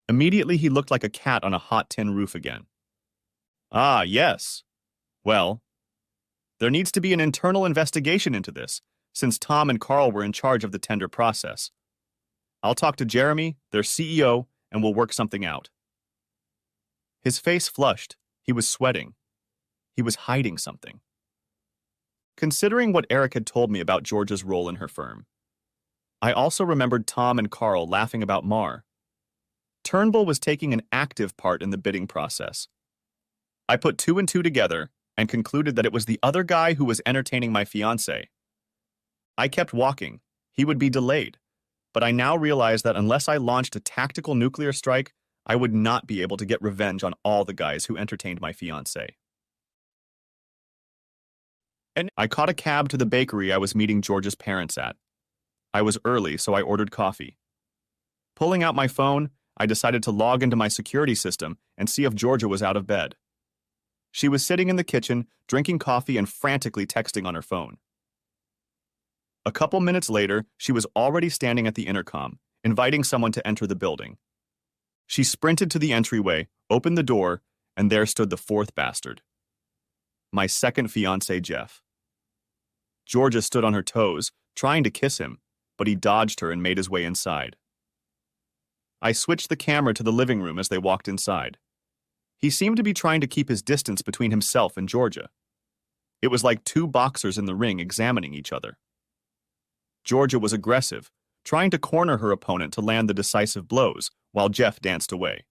Immediately, he looked like a cat on a hot tin roof again. Ah, yes. Well, there needs to be an internal investigation into this, since Tom and Carl were in charge of the tender process. I'll talk to Jeremy, their CEO, and we'll work something out. His face flushed. He was sweating. He was hiding something. Considering what Eric had told me about Georgia's role in her firm, I also remembered Tom and Carl laughing about Mar. Turnbull was taking an active part in the bidding process. I put two and two together and concluded that it was the other guy who was entertaining my fiancé. I kept walking. He would be delayed. But I now realized that unless I launched a tactical nuclear strike, I would not be able to get revenge on all the guys who entertained my fiancé. And I caught a cab to the bakery I was meeting George's parents at. I was early, so I ordered coffee. Pulling out my phone, I decided to log into my security system and see if Georgia was out of bed. She was sitting in the kitchen, drinking coffee and frantically texting on her phone. A couple minutes later, she was already standing at the intercom, inviting someone to enter the building. She sprinted to the entryway, opened the door, and there stood the fourth bastard. My second fiancé, Jeff. Georgia stood on her toes, trying to kiss him, but he dodged her and made his way inside. I switched the camera to the living room as they walked inside. He seemed to be trying to keep his distance between himself and Georgia. It was like two boxers in the ring examining each other. Georgia was aggressive, trying to corner her opponent to land the decisive blows, while Jeff danced away.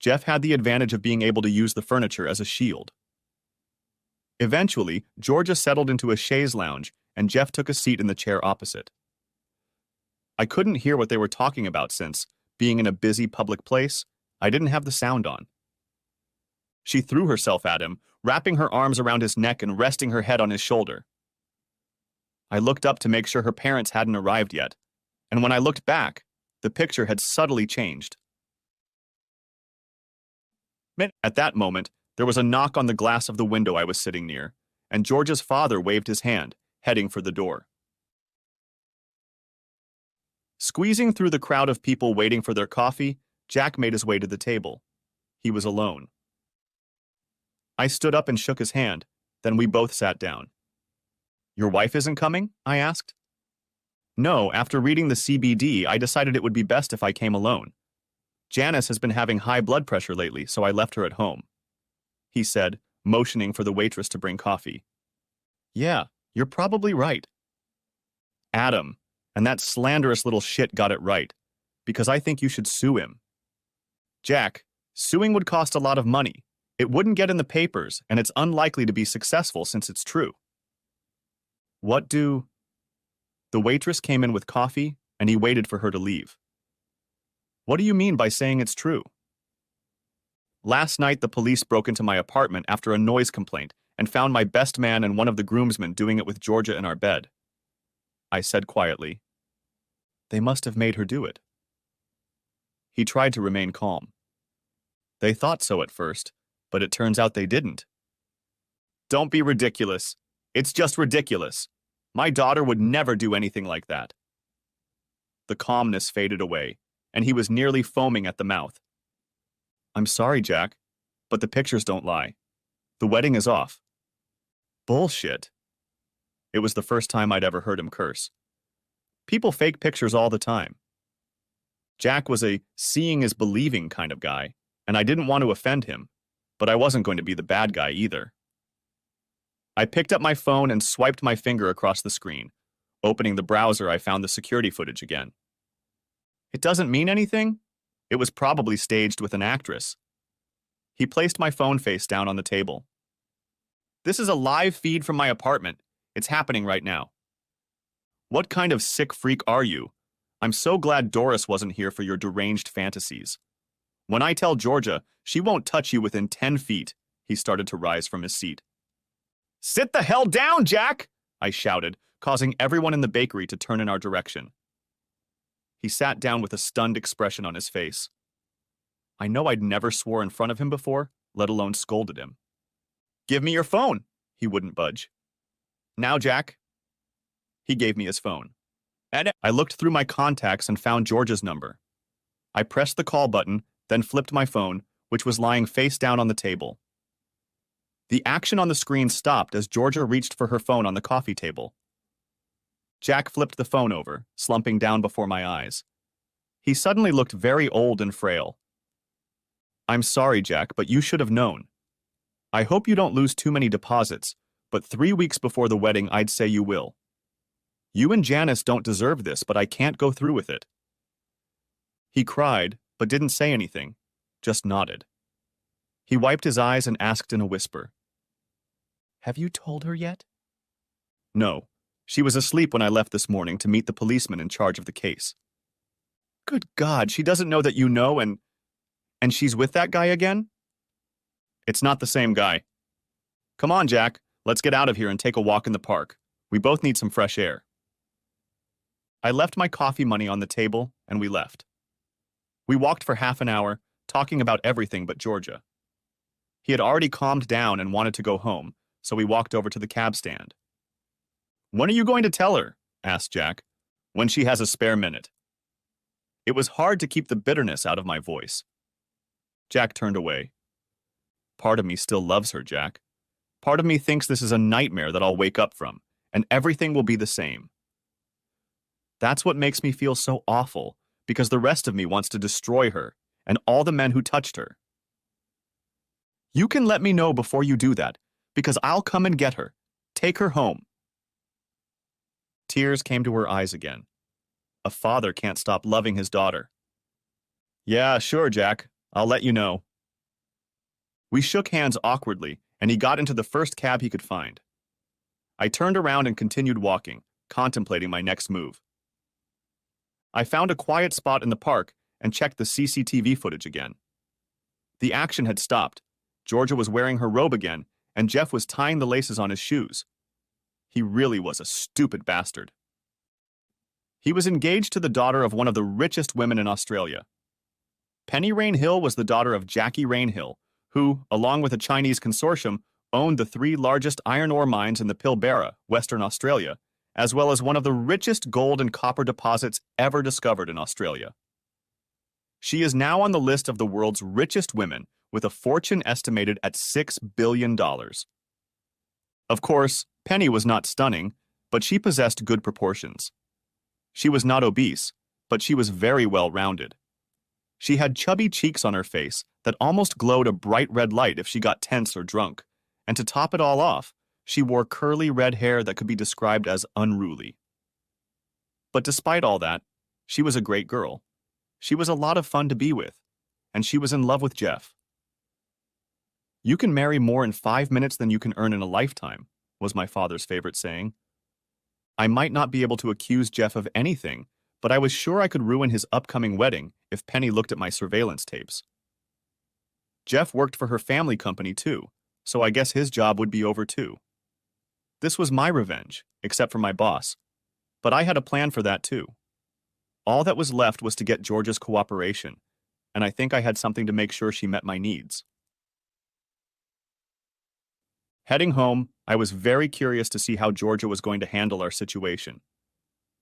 Jeff had the advantage of being able to use the furniture as a shield. Eventually, Georgia settled into a chaise lounge, and Jeff took a seat in the chair opposite. I couldn't hear what they were talking about since, being in a busy public place, I didn't have the sound on. She threw herself at him, wrapping her arms around his neck and resting her head on his shoulder. I looked up to make sure her parents hadn't arrived yet, and when I looked back, the picture had subtly changed. At that moment, there was a knock on the glass of the window I was sitting near, and Georgia's father waved his hand, heading for the door. Squeezing through the crowd of people waiting for their coffee, Jack made his way to the table. He was alone. I stood up and shook his hand, then we both sat down. Your wife isn't coming? I asked. No, after reading the CBD, I decided it would be best if I came alone. Janice has been having high blood pressure lately, so I left her at home, he said, motioning for the waitress to bring coffee. Yeah, you're probably right. Adam, and that slanderous little shit got it right, because I think you should sue him. Jack, suing would cost a lot of money. It wouldn't get in the papers, and it's unlikely to be successful since it's true. What do... The waitress came in with coffee, and he waited for her to leave. What do you mean by saying it's true? Last night, the police broke into my apartment after a noise complaint and found my best man and one of the groomsmen doing it with Georgia in our bed. I said quietly, They must have made her do it. He tried to remain calm. They thought so at first, but it turns out they didn't. Don't be ridiculous. It's just ridiculous. My daughter would never do anything like that. The calmness faded away, and he was nearly foaming at the mouth. I'm sorry, Jack, but the pictures don't lie. The wedding is off. Bullshit. It was the first time I'd ever heard him curse. People fake pictures all the time. Jack was a seeing is believing kind of guy, and I didn't want to offend him, but I wasn't going to be the bad guy either. I picked up my phone and swiped my finger across the screen. Opening the browser, I found the security footage again. It doesn't mean anything? It was probably staged with an actress. He placed my phone face down on the table. This is a live feed from my apartment. It's happening right now. What kind of sick freak are you? I'm so glad Doris wasn't here for your deranged fantasies. When I tell Georgia, she won't touch you within 10 feet. He started to rise from his seat. Sit the hell down, Jack! I shouted, causing everyone in the bakery to turn in our direction. He sat down with a stunned expression on his face. I know I'd never swore in front of him before, let alone scolded him. Give me your phone. He wouldn't budge. Now, Jack. He gave me his phone. And I looked through my contacts and found Georgia's number. I pressed the call button, then flipped my phone, which was lying face down on the table. The action on the screen stopped as Georgia reached for her phone on the coffee table. Jack flipped the phone over, slumping down before my eyes. He suddenly looked very old and frail. I'm sorry, Jack, but you should have known. I hope you don't lose too many deposits, but 3 weeks before the wedding, I'd say you will. You and Janice don't deserve this, but I can't go through with it. He cried, but didn't say anything, just nodded. He wiped his eyes and asked in a whisper, Have you told her yet? No. She was asleep when I left this morning to meet the policeman in charge of the case. Good God, she doesn't know that you know and she's with that guy again? It's not the same guy. Come on, Jack, let's get out of here and take a walk in the park. We both need some fresh air. I left my coffee money on the table and we left. We walked for half an hour, talking about everything but Georgia. He had already calmed down and wanted to go home, so we walked over to the cab stand. When are you going to tell her? Asked Jack. When she has a spare minute. It was hard to keep the bitterness out of my voice. Jack turned away. Part of me still loves her, Jack. Part of me thinks this is a nightmare that I'll wake up from, and everything will be the same. That's what makes me feel so awful, because the rest of me wants to destroy her, and all the men who touched her. You can let me know before you do that, because I'll come and get her. Take her home. Tears came to her eyes again. A father can't stop loving his daughter. Yeah, sure, Jack. I'll let you know. We shook hands awkwardly, and he got into the first cab he could find. I turned around and continued walking, contemplating my next move. I found a quiet spot in the park and checked the CCTV footage again. The action had stopped. Georgia was wearing her robe again, and Jeff was tying the laces on his shoes. He really was a stupid bastard. He was engaged to the daughter of one of the richest women in Australia. Penny Rainhill was the daughter of Jackie Rainhill, who, along with a Chinese consortium, owned the 3 largest iron ore mines in the Pilbara, Western Australia, as well as one of the richest gold and copper deposits ever discovered in Australia. She is now on the list of the world's richest women, with a fortune estimated at $6 billion. Of course, Penny was not stunning, but she possessed good proportions. She was not obese, but she was very well-rounded. She had chubby cheeks on her face that almost glowed a bright red light if she got tense or drunk, and to top it all off, she wore curly red hair that could be described as unruly. But despite all that, she was a great girl. She was a lot of fun to be with, and she was in love with Jeff. You can marry more in 5 minutes than you can earn in a lifetime, was my father's favorite saying. I might not be able to accuse Jeff of anything, but I was sure I could ruin his upcoming wedding if Penny looked at my surveillance tapes. Jeff worked for her family company too, so I guess his job would be over too. This was my revenge, except for my boss, but I had a plan for that too. All that was left was to get Georgia's cooperation, and I think I had something to make sure she met my needs. Heading home, I was very curious to see how Georgia was going to handle our situation.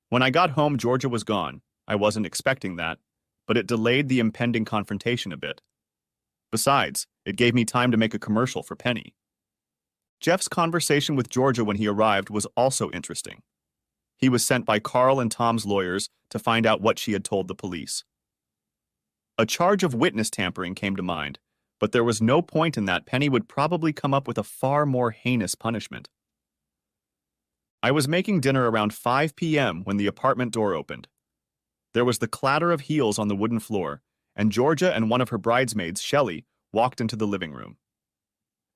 When I got home, Georgia was gone. I wasn't expecting that, but it delayed the impending confrontation a bit. Besides, it gave me time to make a commercial for Penny. Jeff's conversation with Georgia when he arrived was also interesting. He was sent by Carl and Tom's lawyers to find out what she had told the police. A charge of witness tampering came to mind, but there was no point in that. Penny would probably come up with a far more heinous punishment. I was making dinner around 5 p.m. when the apartment door opened. There was the clatter of heels on the wooden floor, and Georgia and one of her bridesmaids, Shelley, walked into the living room.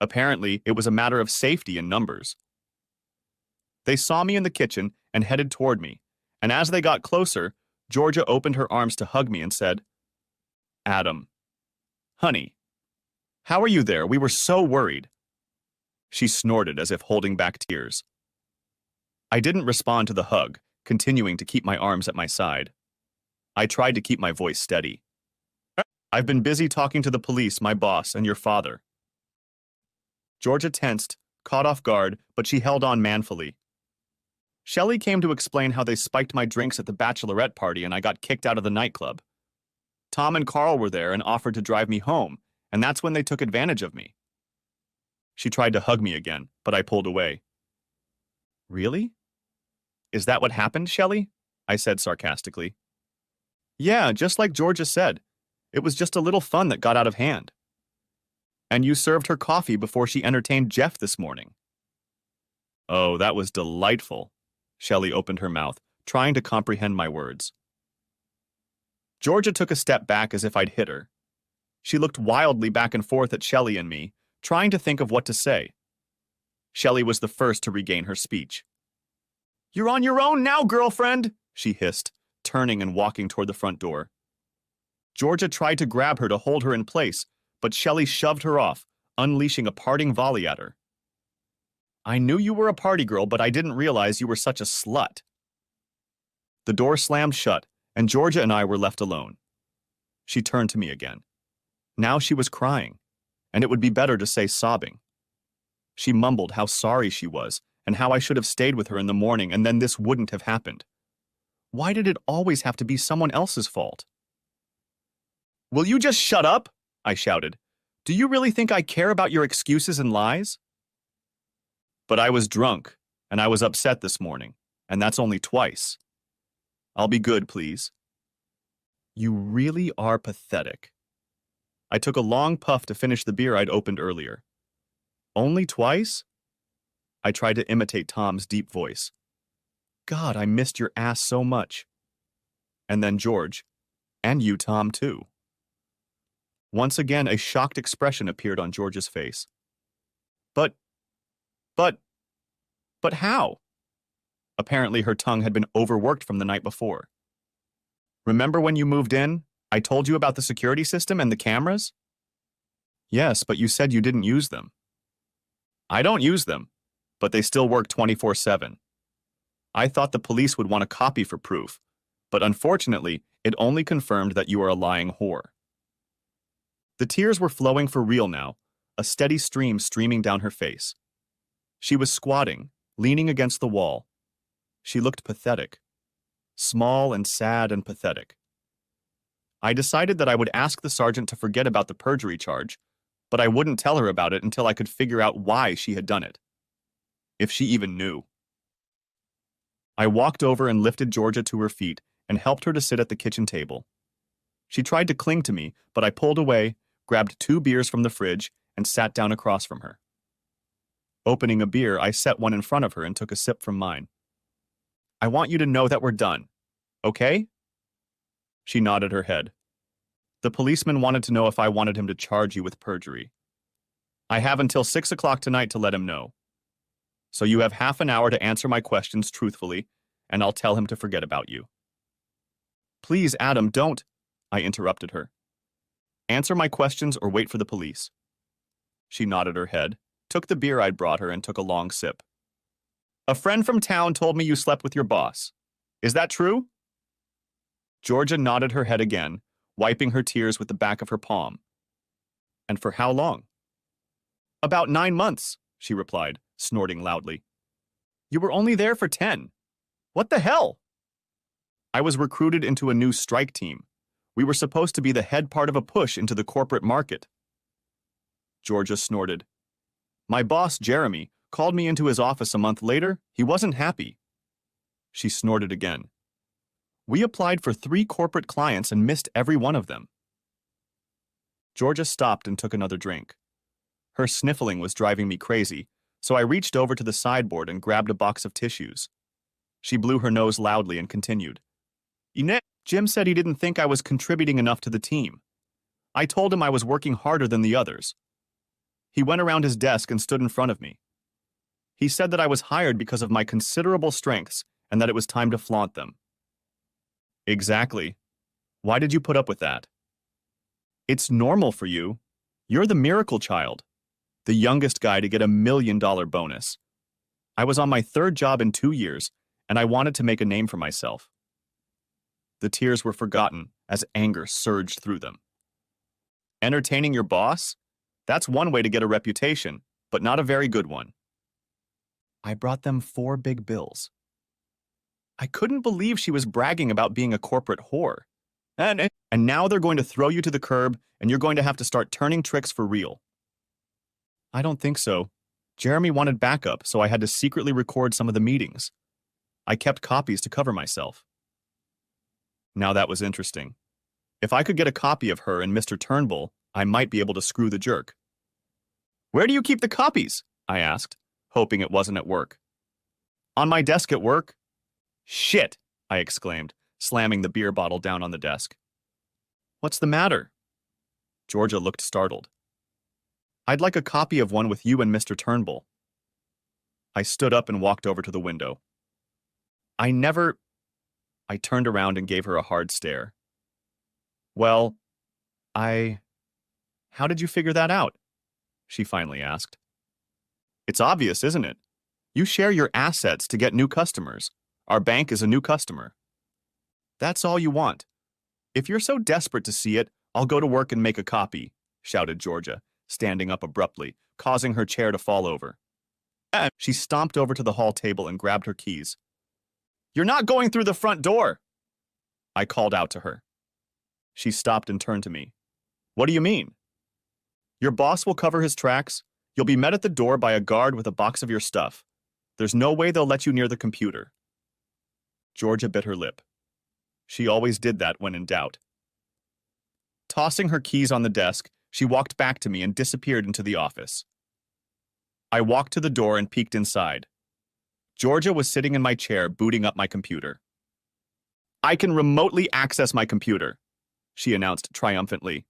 Apparently, it was a matter of safety in numbers. They saw me in the kitchen and headed toward me, and as they got closer, Georgia opened her arms to hug me and said, "Adam, honey, how are you there? We were so worried." She snorted as if holding back tears. I didn't respond to the hug, continuing to keep my arms at my side. I tried to keep my voice steady. "I've been busy talking to the police, my boss, and your father." Georgia tensed, caught off guard, but she held on manfully. Shelley came to explain how they spiked my drinks at the bachelorette party and I got kicked out of the nightclub. Tom and Carl were there and offered to drive me home, and that's when they took advantage of me. She tried to hug me again, but I pulled away. "Really? Is that what happened, Shelley?" I said sarcastically. "Yeah, just like Georgia said. It was just a little fun that got out of hand." "And you served her coffee before she entertained Jeff this morning." "Oh, that was delightful." Shelley opened her mouth, trying to comprehend my words. Georgia took a step back as if I'd hit her. She looked wildly back and forth at Shelley and me, trying to think of what to say. Shelley was the first to regain her speech. "You're on your own now, girlfriend," she hissed, turning and walking toward the front door. Georgia tried to grab her to hold her in place, but Shelley shoved her off, unleashing a parting volley at her. "I knew you were a party girl, but I didn't realize you were such a slut." The door slammed shut, and Georgia and I were left alone. She turned to me again. Now she was crying, and it would be better to say sobbing. She mumbled how sorry she was, and how I should have stayed with her in the morning, and then this wouldn't have happened. Why did it always have to be someone else's fault? "Will you just shut up?" I shouted. "Do you really think I care about your excuses and lies?" "But I was drunk, and I was upset this morning, and that's only twice. I'll be good, please." You really are pathetic. I took a long puff to finish the beer I'd opened earlier. "Only twice?" I tried to imitate Tom's deep voice. "God, I missed your ass so much." And then George. And you, Tom, too. Once again, a shocked expression appeared on George's face. But how?" Apparently her tongue had been overworked from the night before. "Remember when you moved in? I told you about the security system and the cameras?" "Yes, but you said you didn't use them." "I don't use them, but they still work 24/7. I thought the police would want a copy for proof, but unfortunately, it only confirmed that you are a lying whore." The tears were flowing for real now, a steady stream streaming down her face. She was squatting, leaning against the wall. She looked pathetic. Small and sad and pathetic. I decided that I would ask the sergeant to forget about the perjury charge, but I wouldn't tell her about it until I could figure out why she had done it. If she even knew. I walked over and lifted Georgia to her feet and helped her to sit at the kitchen table. She tried to cling to me, but I pulled away, grabbed 2 beers from the fridge, and sat down across from her. Opening a beer, I set one in front of her and took a sip from mine. "I want you to know that we're done. Okay?" She nodded her head. "The policeman wanted to know if I wanted him to charge you with perjury. I have until 6 o'clock tonight to let him know. So you have half an hour to answer my questions truthfully, and I'll tell him to forget about you." "Please, Adam, don't," I interrupted her. "Answer my questions or wait for the police." She nodded her head, took the beer I'd brought her, and took a long sip. "A friend from town told me you slept with your boss. Is that true?" Georgia nodded her head again, wiping her tears with the back of her palm. "And for how long?" "About 9 months, she replied, snorting loudly. "You were only there for 10. What the hell?" "I was recruited into a new strike team. We were supposed to be the head part of a push into the corporate market." Georgia snorted. My boss, Jeremy, called me into his office a month later. He wasn't happy. She snorted again. We applied for 3 corporate clients and missed every one of them. Georgia stopped and took another drink. Her sniffling was driving me crazy, so I reached over to the sideboard and grabbed a box of tissues. She blew her nose loudly and continued. Jim said he didn't think I was contributing enough to the team. I told him I was working harder than the others. He went around his desk and stood in front of me. He said that I was hired because of my considerable strengths and that it was time to flaunt them. Exactly. Why did you put up with that? It's normal for you. You're the miracle child, the youngest guy to get $1 million bonus. I was on my 3rd job in 2 years, and I wanted to make a name for myself. The tears were forgotten as anger surged through them. Entertaining your boss? That's one way to get a reputation, but not a very good one. I brought them 4 big bills. I couldn't believe she was bragging about being a corporate whore. And now they're going to throw you to the curb, and you're going to have to start turning tricks for real. I don't think so. Jeremy wanted backup, so I had to secretly record some of the meetings. I kept copies to cover myself. Now that was interesting. If I could get a copy of her and Mr. Turnbull, I might be able to screw the jerk. Where do you keep the copies? I asked, hoping it wasn't at work. On my desk at work. Shit, I exclaimed, slamming the beer bottle down on the desk. What's the matter? Georgia looked startled. I'd like a copy of one with you and Mr. Turnbull. I stood up and walked over to the window. I turned around and gave her a hard stare. Well, how did you figure that out? She finally asked. It's obvious, isn't it? You share your assets to get new customers. Our bank is a new customer. That's all you want. If you're so desperate to see it, I'll go to work and make a copy, shouted Georgia, standing up abruptly, causing her chair to fall over. She stomped over to the hall table and grabbed her keys. You're not going through the front door, I called out to her. She stopped and turned to me. What do you mean? Your boss will cover his tracks. You'll be met at the door by a guard with a box of your stuff. There's no way they'll let you near the computer. Georgia bit her lip. She always did that when in doubt. Tossing her keys on the desk, she walked back to me and disappeared into the office. I walked to the door and peeked inside. Georgia was sitting in my chair, booting up my computer. I can remotely access my computer, she announced triumphantly.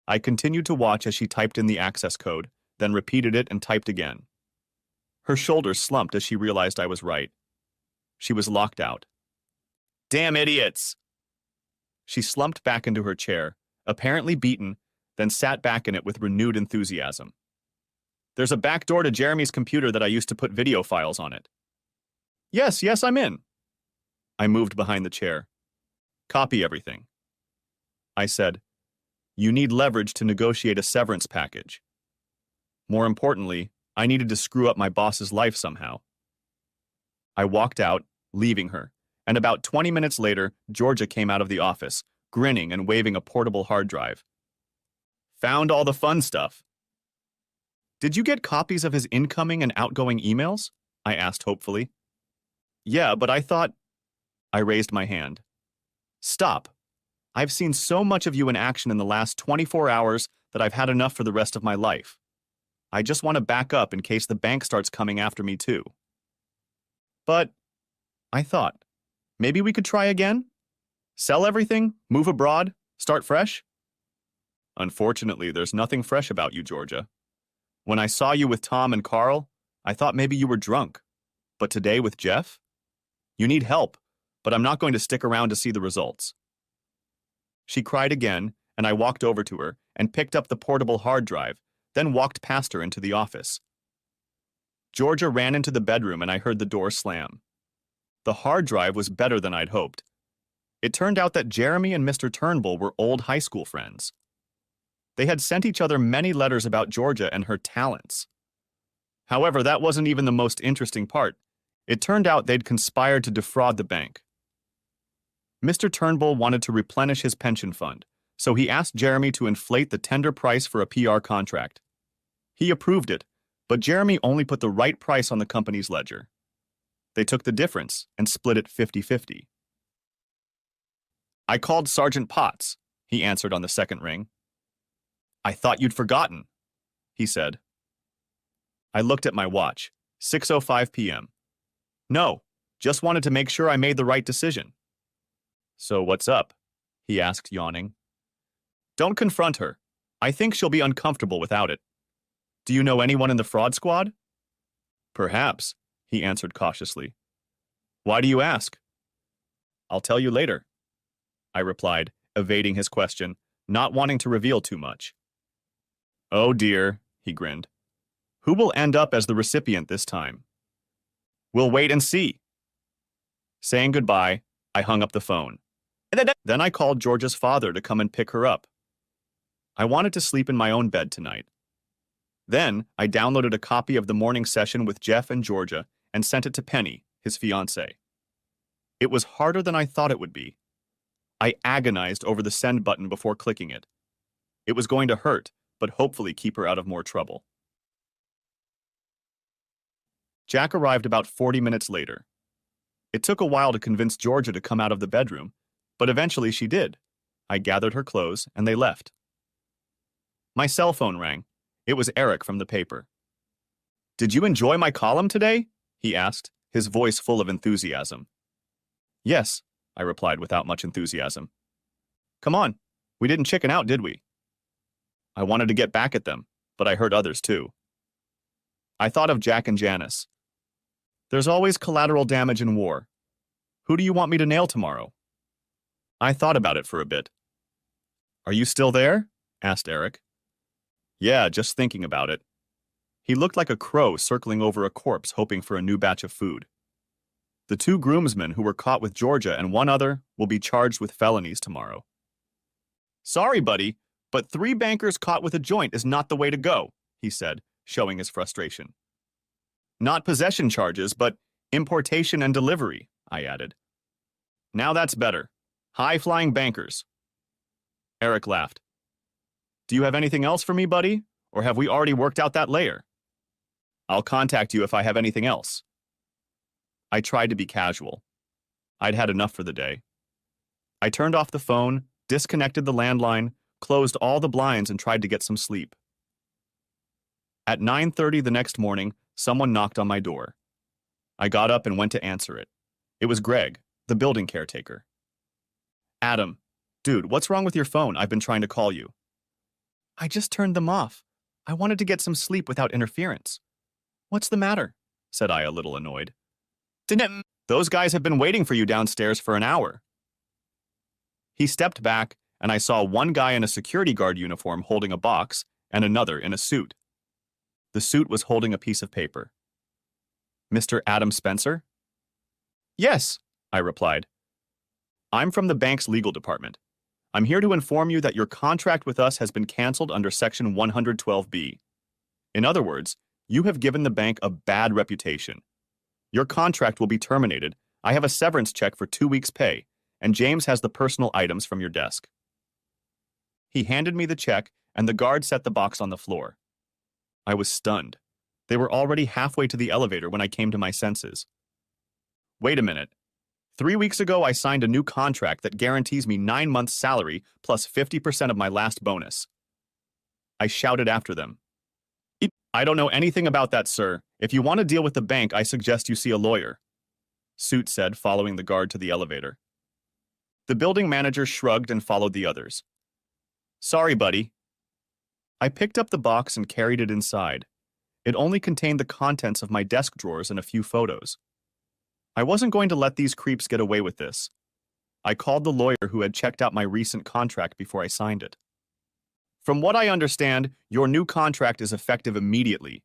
I continued to watch as she typed in the access code, then repeated it and typed again. Her shoulders slumped as she realized I was right. She was locked out. Damn idiots! She slumped back into her chair, apparently beaten, then sat back in it with renewed enthusiasm. There's a back door to Jeremy's computer that I used to put video files on it. Yes, I'm in. I moved behind the chair. Copy everything. I said, you need leverage to negotiate a severance package. More importantly, I needed to screw up my boss's life somehow. I walked out, leaving her, and about 20 minutes later, Georgia came out of the office, grinning and waving a portable hard drive. Found all the fun stuff. Did you get copies of his incoming and outgoing emails? I asked hopefully. Yeah, but I thought... I raised my hand. Stop. I've seen so much of you in action in the last 24 hours that I've had enough for the rest of my life. I just want to back up in case the bank starts coming after me too. But, I thought, maybe we could try again? Sell everything, move abroad, start fresh? Unfortunately, there's nothing fresh about you, Georgia. When I saw you with Tom and Carl, I thought maybe you were drunk. But today with Jeff? You need help, but I'm not going to stick around to see the results. She cried again, and I walked over to her and picked up the portable hard drive, then walked past her into the office. Georgia ran into the bedroom and I heard the door slam. The hard drive was better than I'd hoped. It turned out that Jeremy and Mr. Turnbull were old high school friends. They had sent each other many letters about Georgia and her talents. However, that wasn't even the most interesting part. It turned out they'd conspired to defraud the bank. Mr. Turnbull wanted to replenish his pension fund, so he asked Jeremy to inflate the tender price for a PR contract. He approved it, But Jeremy only put the right price on the company's ledger. They took the difference and split it 50-50. I called Sergeant Potts, he answered on the second ring. I thought you'd forgotten, he said. I looked at my watch, 6:05 p.m. No, just wanted to make sure I made the right decision. So what's up? He asked, yawning. Don't confront her. I think she'll be uncomfortable without it. Do you know anyone in the fraud squad? Perhaps, he answered cautiously. Why do you ask? I'll tell you later, I replied, evading his question, not wanting to reveal too much. Oh dear, he grinned. Who will end up as the recipient this time? We'll wait and see. Saying goodbye, I hung up the phone. Then I called Georgia's father to come and pick her up. I wanted to sleep in my own bed tonight. Then I downloaded a copy of the morning session with Jeff and Georgia and sent it to Penny, his fiancée. It was harder than I thought it would be. I agonized over the send button before clicking it. It was going to hurt, but hopefully keep her out of more trouble. Jack arrived about 40 minutes later. It took a while to convince Georgia to come out of the bedroom, but eventually she did. I gathered her clothes, and they left. My cell phone rang. It was Eric from the paper. Did you enjoy my column today? He asked, his voice full of enthusiasm. Yes, I replied without much enthusiasm. Come on, we didn't chicken out, did we? I wanted to get back at them, but I hurt others too. I thought of Jack and Janice. There's always collateral damage in war. Who do you want me to nail tomorrow? I thought about it for a bit. Are you still there? Asked Eric. Yeah, just thinking about it. He looked like a crow circling over a corpse hoping for a new batch of food. The 2 groomsmen who were caught with Georgia and one other will be charged with felonies tomorrow. Sorry, buddy, but 3 bankers caught with a joint is not the way to go, he said, showing his frustration. Not possession charges, but importation and delivery, I added. Now that's better. High-flying bankers. Eric laughed. Do you have anything else for me, buddy? Or have we already worked out that layer? I'll contact you if I have anything else. I tried to be casual. I'd had enough for the day. I turned off the phone, disconnected the landline, closed all the blinds, and tried to get some sleep. At 9:30 the next morning, someone knocked on my door. I got up and went to answer it. It was Greg, the building caretaker. Adam, dude, what's wrong with your phone? I've been trying to call you. I just turned them off. I wanted to get some sleep without interference. What's the matter? Said I, a little annoyed. Those guys have been waiting for you downstairs for an hour. He stepped back, and I saw one guy in a security guard uniform holding a box and another in a suit. The suit was holding a piece of paper. Mr. Adam Spencer? Yes, I replied. I'm from the bank's legal department. I'm here to inform you that your contract with us has been canceled under Section 112B. In other words, you have given the bank a bad reputation. Your contract will be terminated. I have a severance check for 2 weeks' pay, and James has the personal items from your desk. He handed me the check, and the guard set the box on the floor. I was stunned. They were already halfway to the elevator when I came to my senses. Wait a minute. 3 weeks ago, I signed a new contract that guarantees me 9 months' salary plus 50% of my last bonus. I shouted after them. I don't know anything about that, sir. If you want to deal with the bank, I suggest you see a lawyer, Suit said, following the guard to the elevator. The building manager shrugged and followed the others. Sorry, buddy. I picked up the box and carried it inside. It only contained the contents of my desk drawers and a few photos. I wasn't going to let these creeps get away with this. I called the lawyer who had checked out my recent contract before I signed it. From what I understand, your new contract is effective immediately,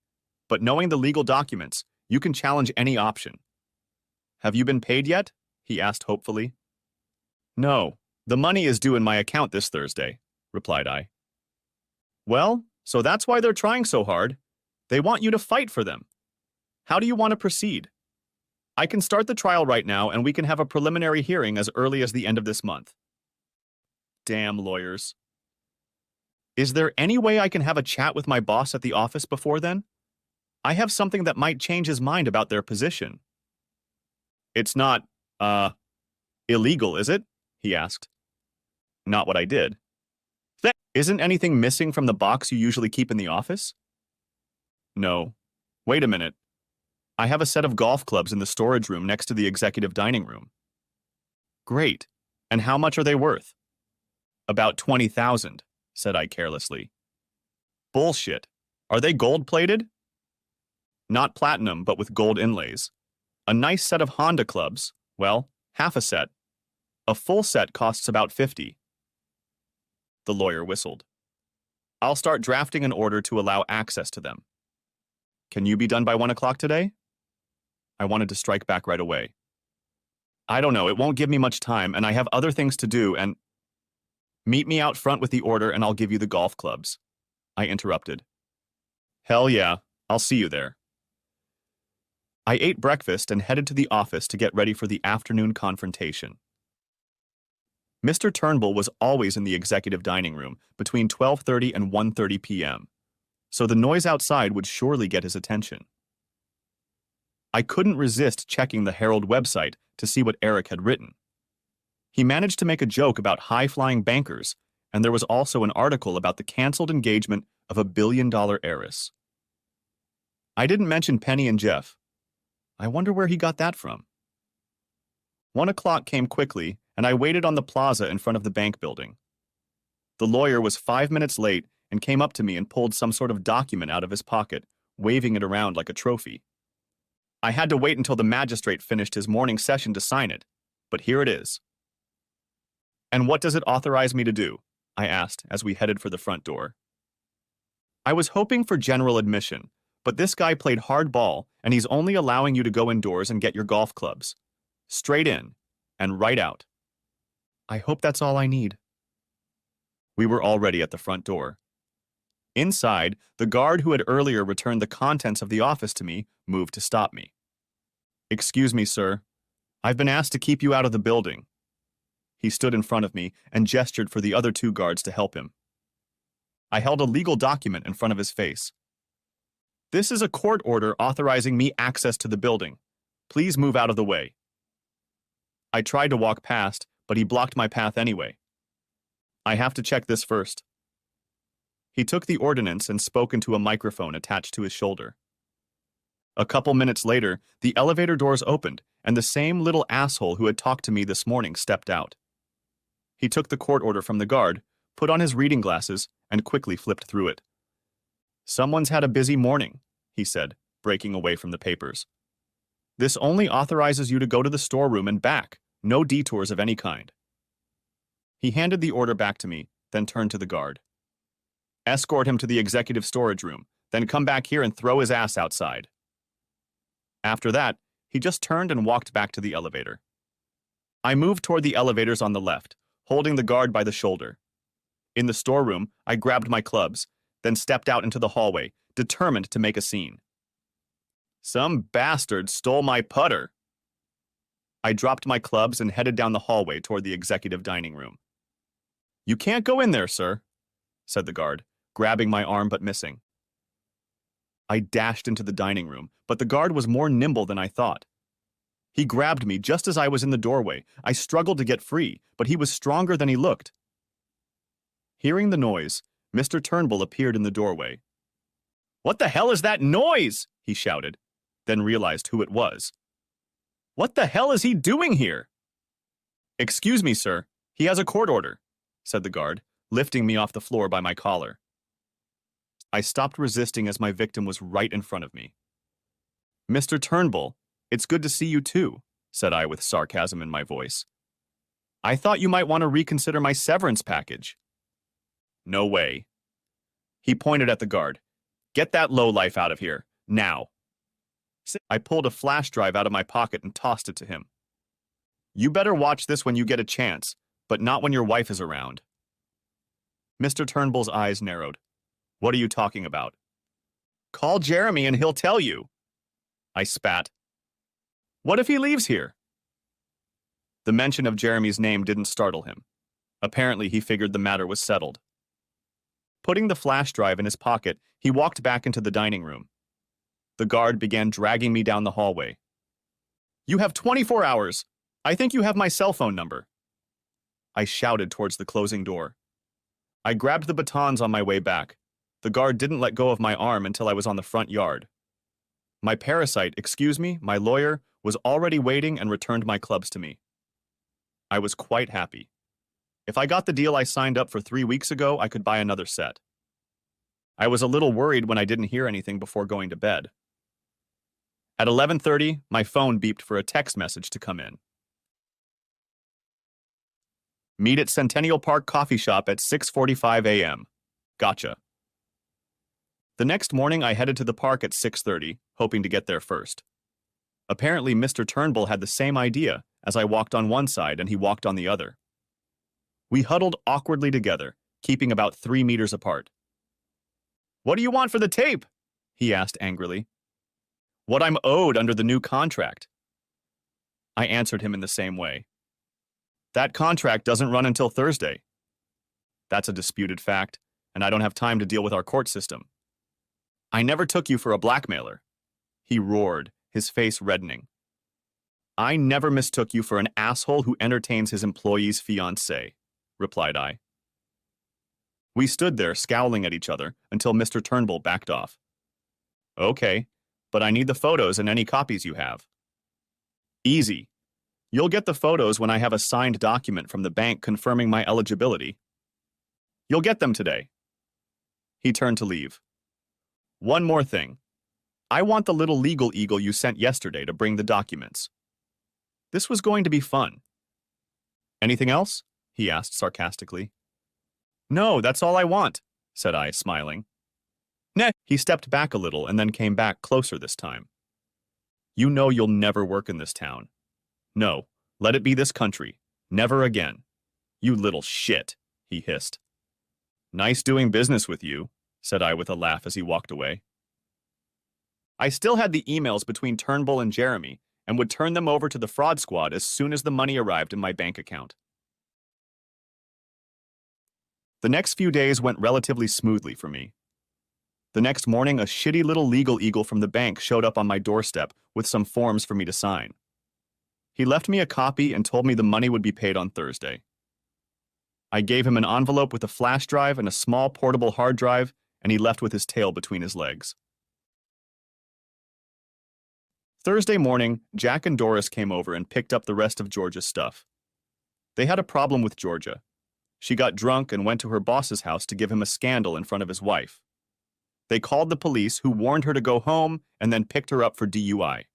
but knowing the legal documents, you can challenge any option. Have you been paid yet? He asked hopefully. No, the money is due in my account this Thursday, replied I. Well, so that's why they're trying so hard. They want you to fight for them. How do you want to proceed? I can start the trial right now, and we can have a preliminary hearing as early as the end of this month. Damn lawyers. Is there any way I can have a chat with my boss at the office before then? I have something that might change his mind about their position. It's not, illegal, is it? He asked. Not what I did. Isn't anything missing from the box you usually keep in the office? No. Wait a minute. I have a set of golf clubs in the storage room next to the executive dining room. Great. And how much are they worth? About 20,000, said I carelessly. Bullshit. Are they gold-plated? Not platinum, but with gold inlays. A nice set of Honda clubs. Well, half a set. A full set costs about 50. The lawyer whistled. I'll start drafting an order to allow access to them. Can you be done by 1 o'clock today? I wanted to strike back right away. I don't know, it won't give me much time, and I have other things to do, and... Meet me out front with the order and I'll give you the golf clubs. I interrupted. Hell yeah, I'll see you there. I ate breakfast and headed to the office to get ready for the afternoon confrontation. Mr. Turnbull was always in the executive dining room between 12:30 and 1:30 p.m., so the noise outside would surely get his attention. I couldn't resist checking the Herald website to see what Eric had written. He managed to make a joke about high-flying bankers, and there was also an article about the canceled engagement of a billion-dollar heiress. I didn't mention Penny and Jeff. I wonder where he got that from. 1 o'clock came quickly, and I waited on the plaza in front of the bank building. The lawyer was 5 minutes late and came up to me and pulled some sort of document out of his pocket, waving it around like a trophy. I had to wait until the magistrate finished his morning session to sign it, but here it is. And what does it authorize me to do? I asked as we headed for the front door. I was hoping for general admission, but this guy played hardball, and he's only allowing you to go indoors and get your golf clubs. Straight in, and right out. I hope that's all I need. We were already at the front door. Inside, the guard who had earlier returned the contents of the office to me moved to stop me. Excuse me, sir. I've been asked to keep you out of the building. He stood in front of me and gestured for the other 2 guards to help him. I held a legal document in front of his face. This is a court order authorizing me access to the building. Please move out of the way. I tried to walk past, but he blocked my path anyway. I have to check this first. He took the ordinance and spoke into a microphone attached to his shoulder. A couple minutes later, the elevator doors opened, and the same little asshole who had talked to me this morning stepped out. He took the court order from the guard, put on his reading glasses, and quickly flipped through it. Someone's had a busy morning, he said, breaking away from the papers. This only authorizes you to go to the storeroom and back, no detours of any kind. He handed the order back to me, then turned to the guard. Escort him to the executive storage room, then come back here and throw his ass outside. After that, he just turned and walked back to the elevator. I moved toward the elevators on the left, holding the guard by the shoulder. In the storeroom, I grabbed my clubs, then stepped out into the hallway, determined to make a scene. Some bastard stole my putter. I dropped my clubs and headed down the hallway toward the executive dining room. You can't go in there, sir, said the guard, grabbing my arm but missing. I dashed into the dining room, but the guard was more nimble than I thought. He grabbed me just as I was in the doorway. I struggled to get free, but he was stronger than he looked. Hearing the noise, Mr. Turnbull appeared in the doorway. What the hell is that noise? He shouted, then realized who it was. What the hell is he doing here? Excuse me, sir. He has a court order, said the guard, lifting me off the floor by my collar. I stopped resisting as my victim was right in front of me. Mr. Turnbull, it's good to see you too, said I with sarcasm in my voice. I thought you might want to reconsider my severance package. No way. He pointed at the guard. Get that lowlife out of here, now. I pulled a flash drive out of my pocket and tossed it to him. You better watch this when you get a chance, but not when your wife is around. Mr. Turnbull's eyes narrowed. What are you talking about? Call Jeremy and he'll tell you. I spat. What if he leaves here? The mention of Jeremy's name didn't startle him. Apparently, he figured the matter was settled. Putting the flash drive in his pocket, he walked back into the dining room. The guard began dragging me down the hallway. "You have 24 hours. I think you have my cell phone number." I shouted towards the closing door. I grabbed the batons on my way back. The guard didn't let go of my arm until I was on the front yard. My parasite, my lawyer, was already waiting and returned my clubs to me. I was quite happy. If I got the deal I signed up for 3 weeks ago, I could buy another set. I was a little worried when I didn't hear anything before going to bed. At 11:30, my phone beeped for a text message to come in. "Meet at Centennial Park Coffee Shop at 6:45 a.m. Gotcha." The next morning, I headed to the park at 6:30, hoping to get there first. Apparently, Mr. Turnbull had the same idea, as I walked on one side and he walked on the other. We huddled awkwardly together, keeping about 3 meters apart. "What do you want for the tape?" he asked angrily. "What I'm owed under the new contract." I answered him in the same way. "That contract doesn't run until Thursday." "That's a disputed fact, and I don't have time to deal with our court system." "I never took you for a blackmailer," he roared, his face reddening. "I never mistook you for an asshole who entertains his employee's fiancée," replied I. We stood there scowling at each other until Mr. Turnbull backed off. "Okay, but I need the photos and any copies you have." "Easy. You'll get the photos when I have a signed document from the bank confirming my eligibility." "You'll get them today." He turned to leave. "One more thing. I want the little legal eagle you sent yesterday to bring the documents." This was going to be fun. "Anything else?" he asked sarcastically. "No, that's all I want," said I, smiling. "Nah." He stepped back a little and then came back closer this time. "You know you'll never work in this town. No, let it be this country. Never again. You little shit," he hissed. "Nice doing business with you," said I with a laugh as he walked away. I still had the emails between Turnbull and Jeremy and would turn them over to the fraud squad as soon as the money arrived in my bank account. The next few days went relatively smoothly for me. The next morning, a shitty little legal eagle from the bank showed up on my doorstep with some forms for me to sign. He left me a copy and told me the money would be paid on Thursday. I gave him an envelope with a flash drive and a small portable hard drive, and he left with his tail between his legs. Thursday morning, Jack and Doris came over and picked up the rest of Georgia's stuff. They had a problem with Georgia. She got drunk and went to her boss's house to give him a scandal in front of his wife. They called the police, who warned her to go home and then picked her up for DUI.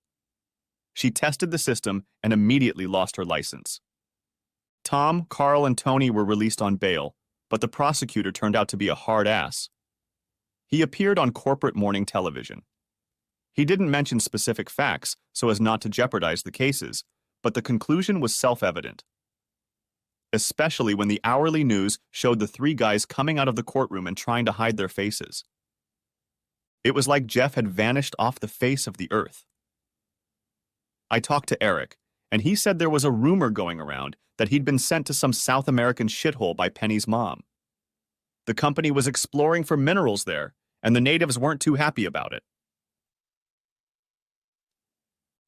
She tested the system and immediately lost her license. Tom, Carl, and Tony were released on bail, but the prosecutor turned out to be a hard ass. He appeared on corporate morning television. He didn't mention specific facts so as not to jeopardize the cases, but the conclusion was self-evident. Especially when the hourly news showed the 3 guys coming out of the courtroom and trying to hide their faces. It was like Jeff had vanished off the face of the earth. I talked to Eric, and he said there was a rumor going around that he'd been sent to some South American shithole by Penny's mom. The company was exploring for minerals there, and the natives weren't too happy about it.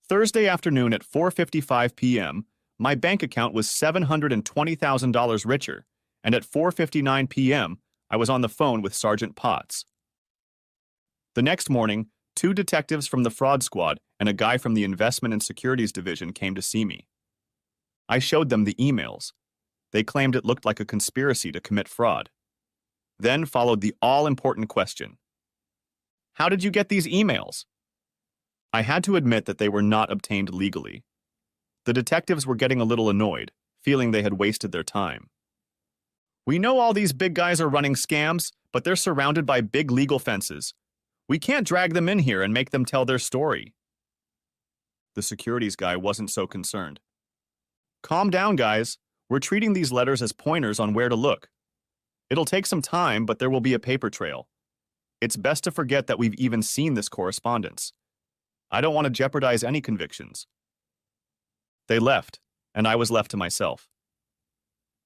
Thursday afternoon at 4:55 p.m., my bank account was $720,000 richer, and at 4:59 p.m., I was on the phone with Sergeant Potts. The next morning, 2 detectives from the fraud squad and a guy from the investment and securities division came to see me. I showed them the emails. They claimed it looked like a conspiracy to commit fraud. Then followed the all-important question. "How did you get these emails?" I had to admit that they were not obtained legally. The detectives were getting a little annoyed, feeling they had wasted their time. "We know all these big guys are running scams, but they're surrounded by big legal fences. We can't drag them in here and make them tell their story." The securities guy wasn't so concerned. "Calm down, guys. We're treating these letters as pointers on where to look. It'll take some time, but there will be a paper trail. It's best to forget that we've even seen this correspondence. I don't want to jeopardize any convictions." They left, and I was left to myself.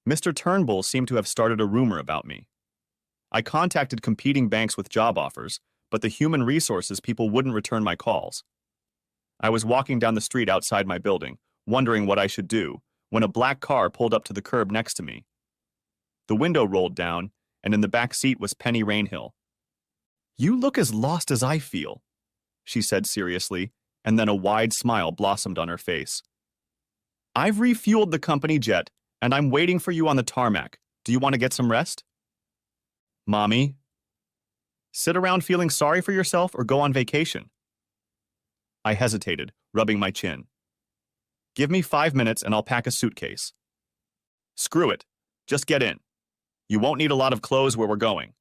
Mr. Turnbull seemed to have started a rumor about me. I contacted competing banks with job offers, but the human resources people wouldn't return my calls. I was walking down the street outside my building, wondering what I should do, when a black car pulled up to the curb next to me. The window rolled down, and in the back seat was Penny Rainhill. "You look as lost as I feel," she said seriously, and then a wide smile blossomed on her face. "I've refueled the company jet, and I'm waiting for you on the tarmac. Do you want to get some rest?" "Mommy, sit around feeling sorry for yourself or go on vacation?" I hesitated, rubbing my chin. "Give me 5 minutes and I'll pack a suitcase." "Screw it. Just get in. You won't need a lot of clothes where we're going."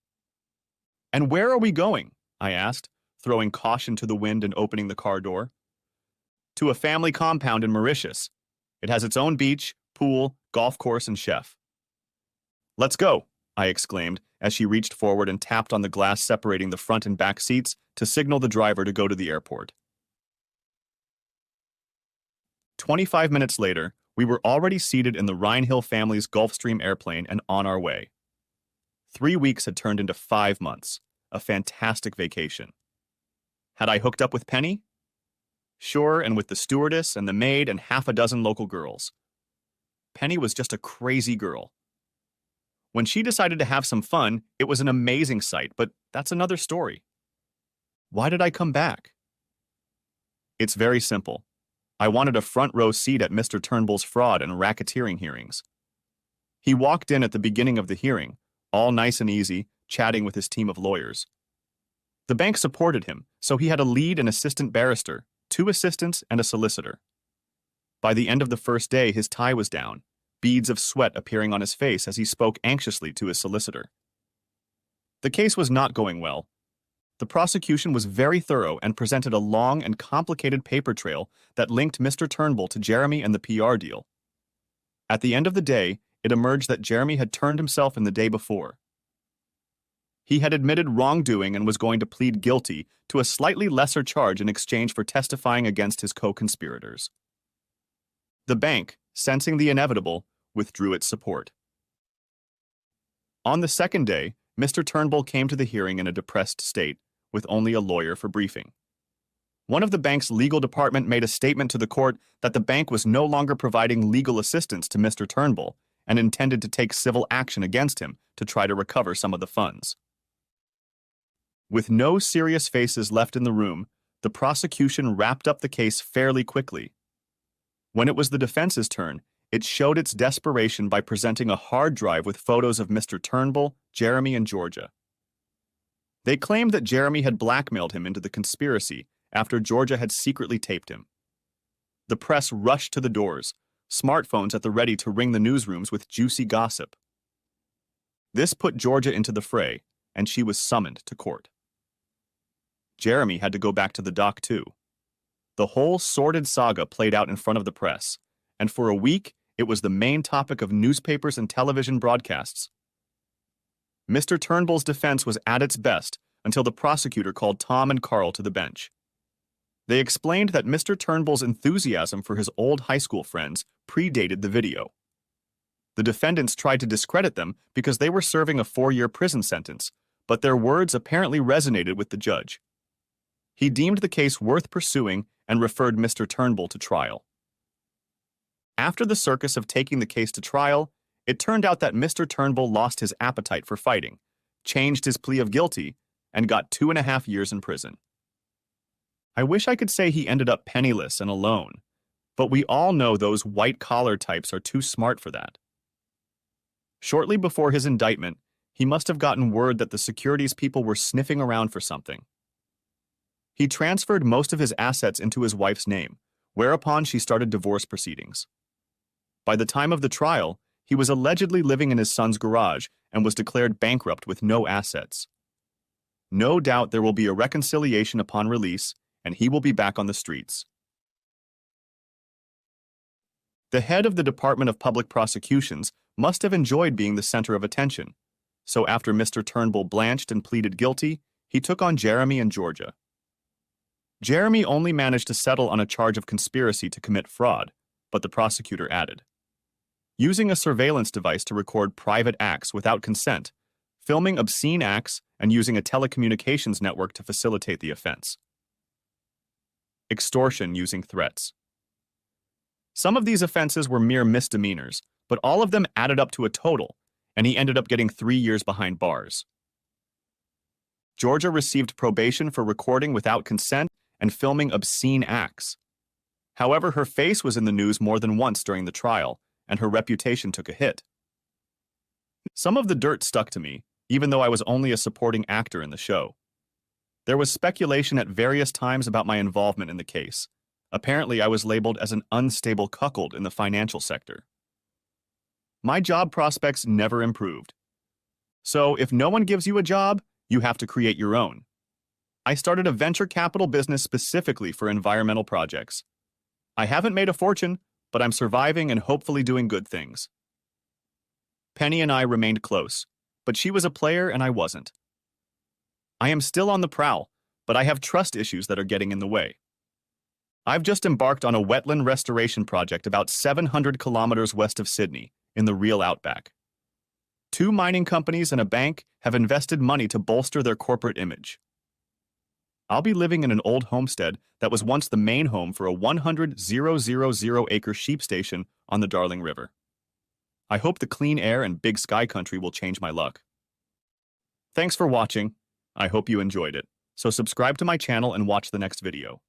"And where are we going?" I asked, throwing caution to the wind and opening the car door. "To a family compound in Mauritius. It has its own beach, pool, golf course, and chef." "Let's go," I exclaimed as she reached forward and tapped on the glass separating the front and back seats to signal the driver to go to the airport. 25 minutes later, we were already seated in the Rhinehill family's Gulfstream airplane and on our way. 3 weeks had turned into 5 months, a fantastic vacation. Had I hooked up with Penny? Sure, and with the stewardess and the maid and half a dozen local girls. Penny was just a crazy girl. When she decided to have some fun, it was an amazing sight, but that's another story. Why did I come back? It's very simple. I wanted a front row seat at Mr. Turnbull's fraud and racketeering hearings. He walked in at the beginning of the hearing, all nice and easy, chatting with his team of lawyers. The bank supported him, so he had a lead and assistant barrister, 2 assistants, and a solicitor. By the end of the first day, his tie was down, beads of sweat appearing on his face as he spoke anxiously to his solicitor. The case was not going well. The prosecution was very thorough and presented a long and complicated paper trail that linked Mr. Turnbull to Jeremy and the PR deal. At the end of the day, it emerged that Jeremy had turned himself in the day before. He had admitted wrongdoing and was going to plead guilty to a slightly lesser charge in exchange for testifying against his co-conspirators. The bank, sensing the inevitable, withdrew its support. On the second day, Mr. Turnbull came to the hearing in a depressed state, with only a lawyer for briefing. One of the bank's legal department made a statement to the court that the bank was no longer providing legal assistance to Mr. Turnbull and intended to take civil action against him to try to recover some of the funds. With no serious faces left in the room, the prosecution wrapped up the case fairly quickly. When it was the defense's turn, it showed its desperation by presenting a hard drive with photos of Mr. Turnbull, Jeremy, and Georgia. They claimed that Jeremy had blackmailed him into the conspiracy after Georgia had secretly taped him. The press rushed to the doors, smartphones at the ready to ring the newsrooms with juicy gossip. This put Georgia into the fray, and she was summoned to court. Jeremy had to go back to the dock too. The whole sordid saga played out in front of the press, and for a week it was the main topic of newspapers and television broadcasts. Mr. Turnbull's defense was at its best until the prosecutor called Tom and Carl to the bench. They explained that Mr. Turnbull's enthusiasm for his old high school friends predated the video. The defendants tried to discredit them because they were serving a 4-year prison sentence, but their words apparently resonated with the judge. He deemed the case worth pursuing and referred Mr. Turnbull to trial. After the circus of taking the case to trial, it turned out that Mr. Turnbull lost his appetite for fighting, changed his plea of guilty, and got 2.5 years in prison. I wish I could say he ended up penniless and alone, but we all know those white-collar types are too smart for that. Shortly before his indictment, he must have gotten word that the securities people were sniffing around for something. He transferred most of his assets into his wife's name, whereupon she started divorce proceedings. By the time of the trial, he was allegedly living in his son's garage and was declared bankrupt with no assets. No doubt there will be a reconciliation upon release, and he will be back on the streets. The head of the Department of Public Prosecutions must have enjoyed being the center of attention, so after Mr. Turnbull blanched and pleaded guilty, he took on Jeremy and Georgia. Jeremy only managed to settle on a charge of conspiracy to commit fraud, but the prosecutor added, using a surveillance device to record private acts without consent, filming obscene acts, and using a telecommunications network to facilitate the offense. Extortion using threats. Some of these offenses were mere misdemeanors, but all of them added up to a total, and he ended up getting 3 years behind bars. Georgia received probation for recording without consent and filming obscene acts. However, her face was in the news more than once during the trial, and her reputation took a hit. Some of the dirt stuck to me, even though I was only a supporting actor in the show. There was speculation at various times about my involvement in the case. Apparently, I was labeled as an unstable cuckold in the financial sector. My job prospects never improved. So, if no one gives you a job, you have to create your own. I started a venture capital business specifically for environmental projects. I haven't made a fortune, but I'm surviving and hopefully doing good things. Penny and I remained close, but she was a player and I wasn't. I am still on the prowl, but I have trust issues that are getting in the way. I've just embarked on a wetland restoration project about 700 kilometers west of Sydney, in the real outback. 2 mining companies and a bank have invested money to bolster their corporate image. I'll be living in an old homestead that was once the main home for a 100,000-acre sheep station on the Darling River. I hope the clean air and big sky country will change my luck. Thanks for watching. I hope you enjoyed it. So subscribe to my channel and watch the next video.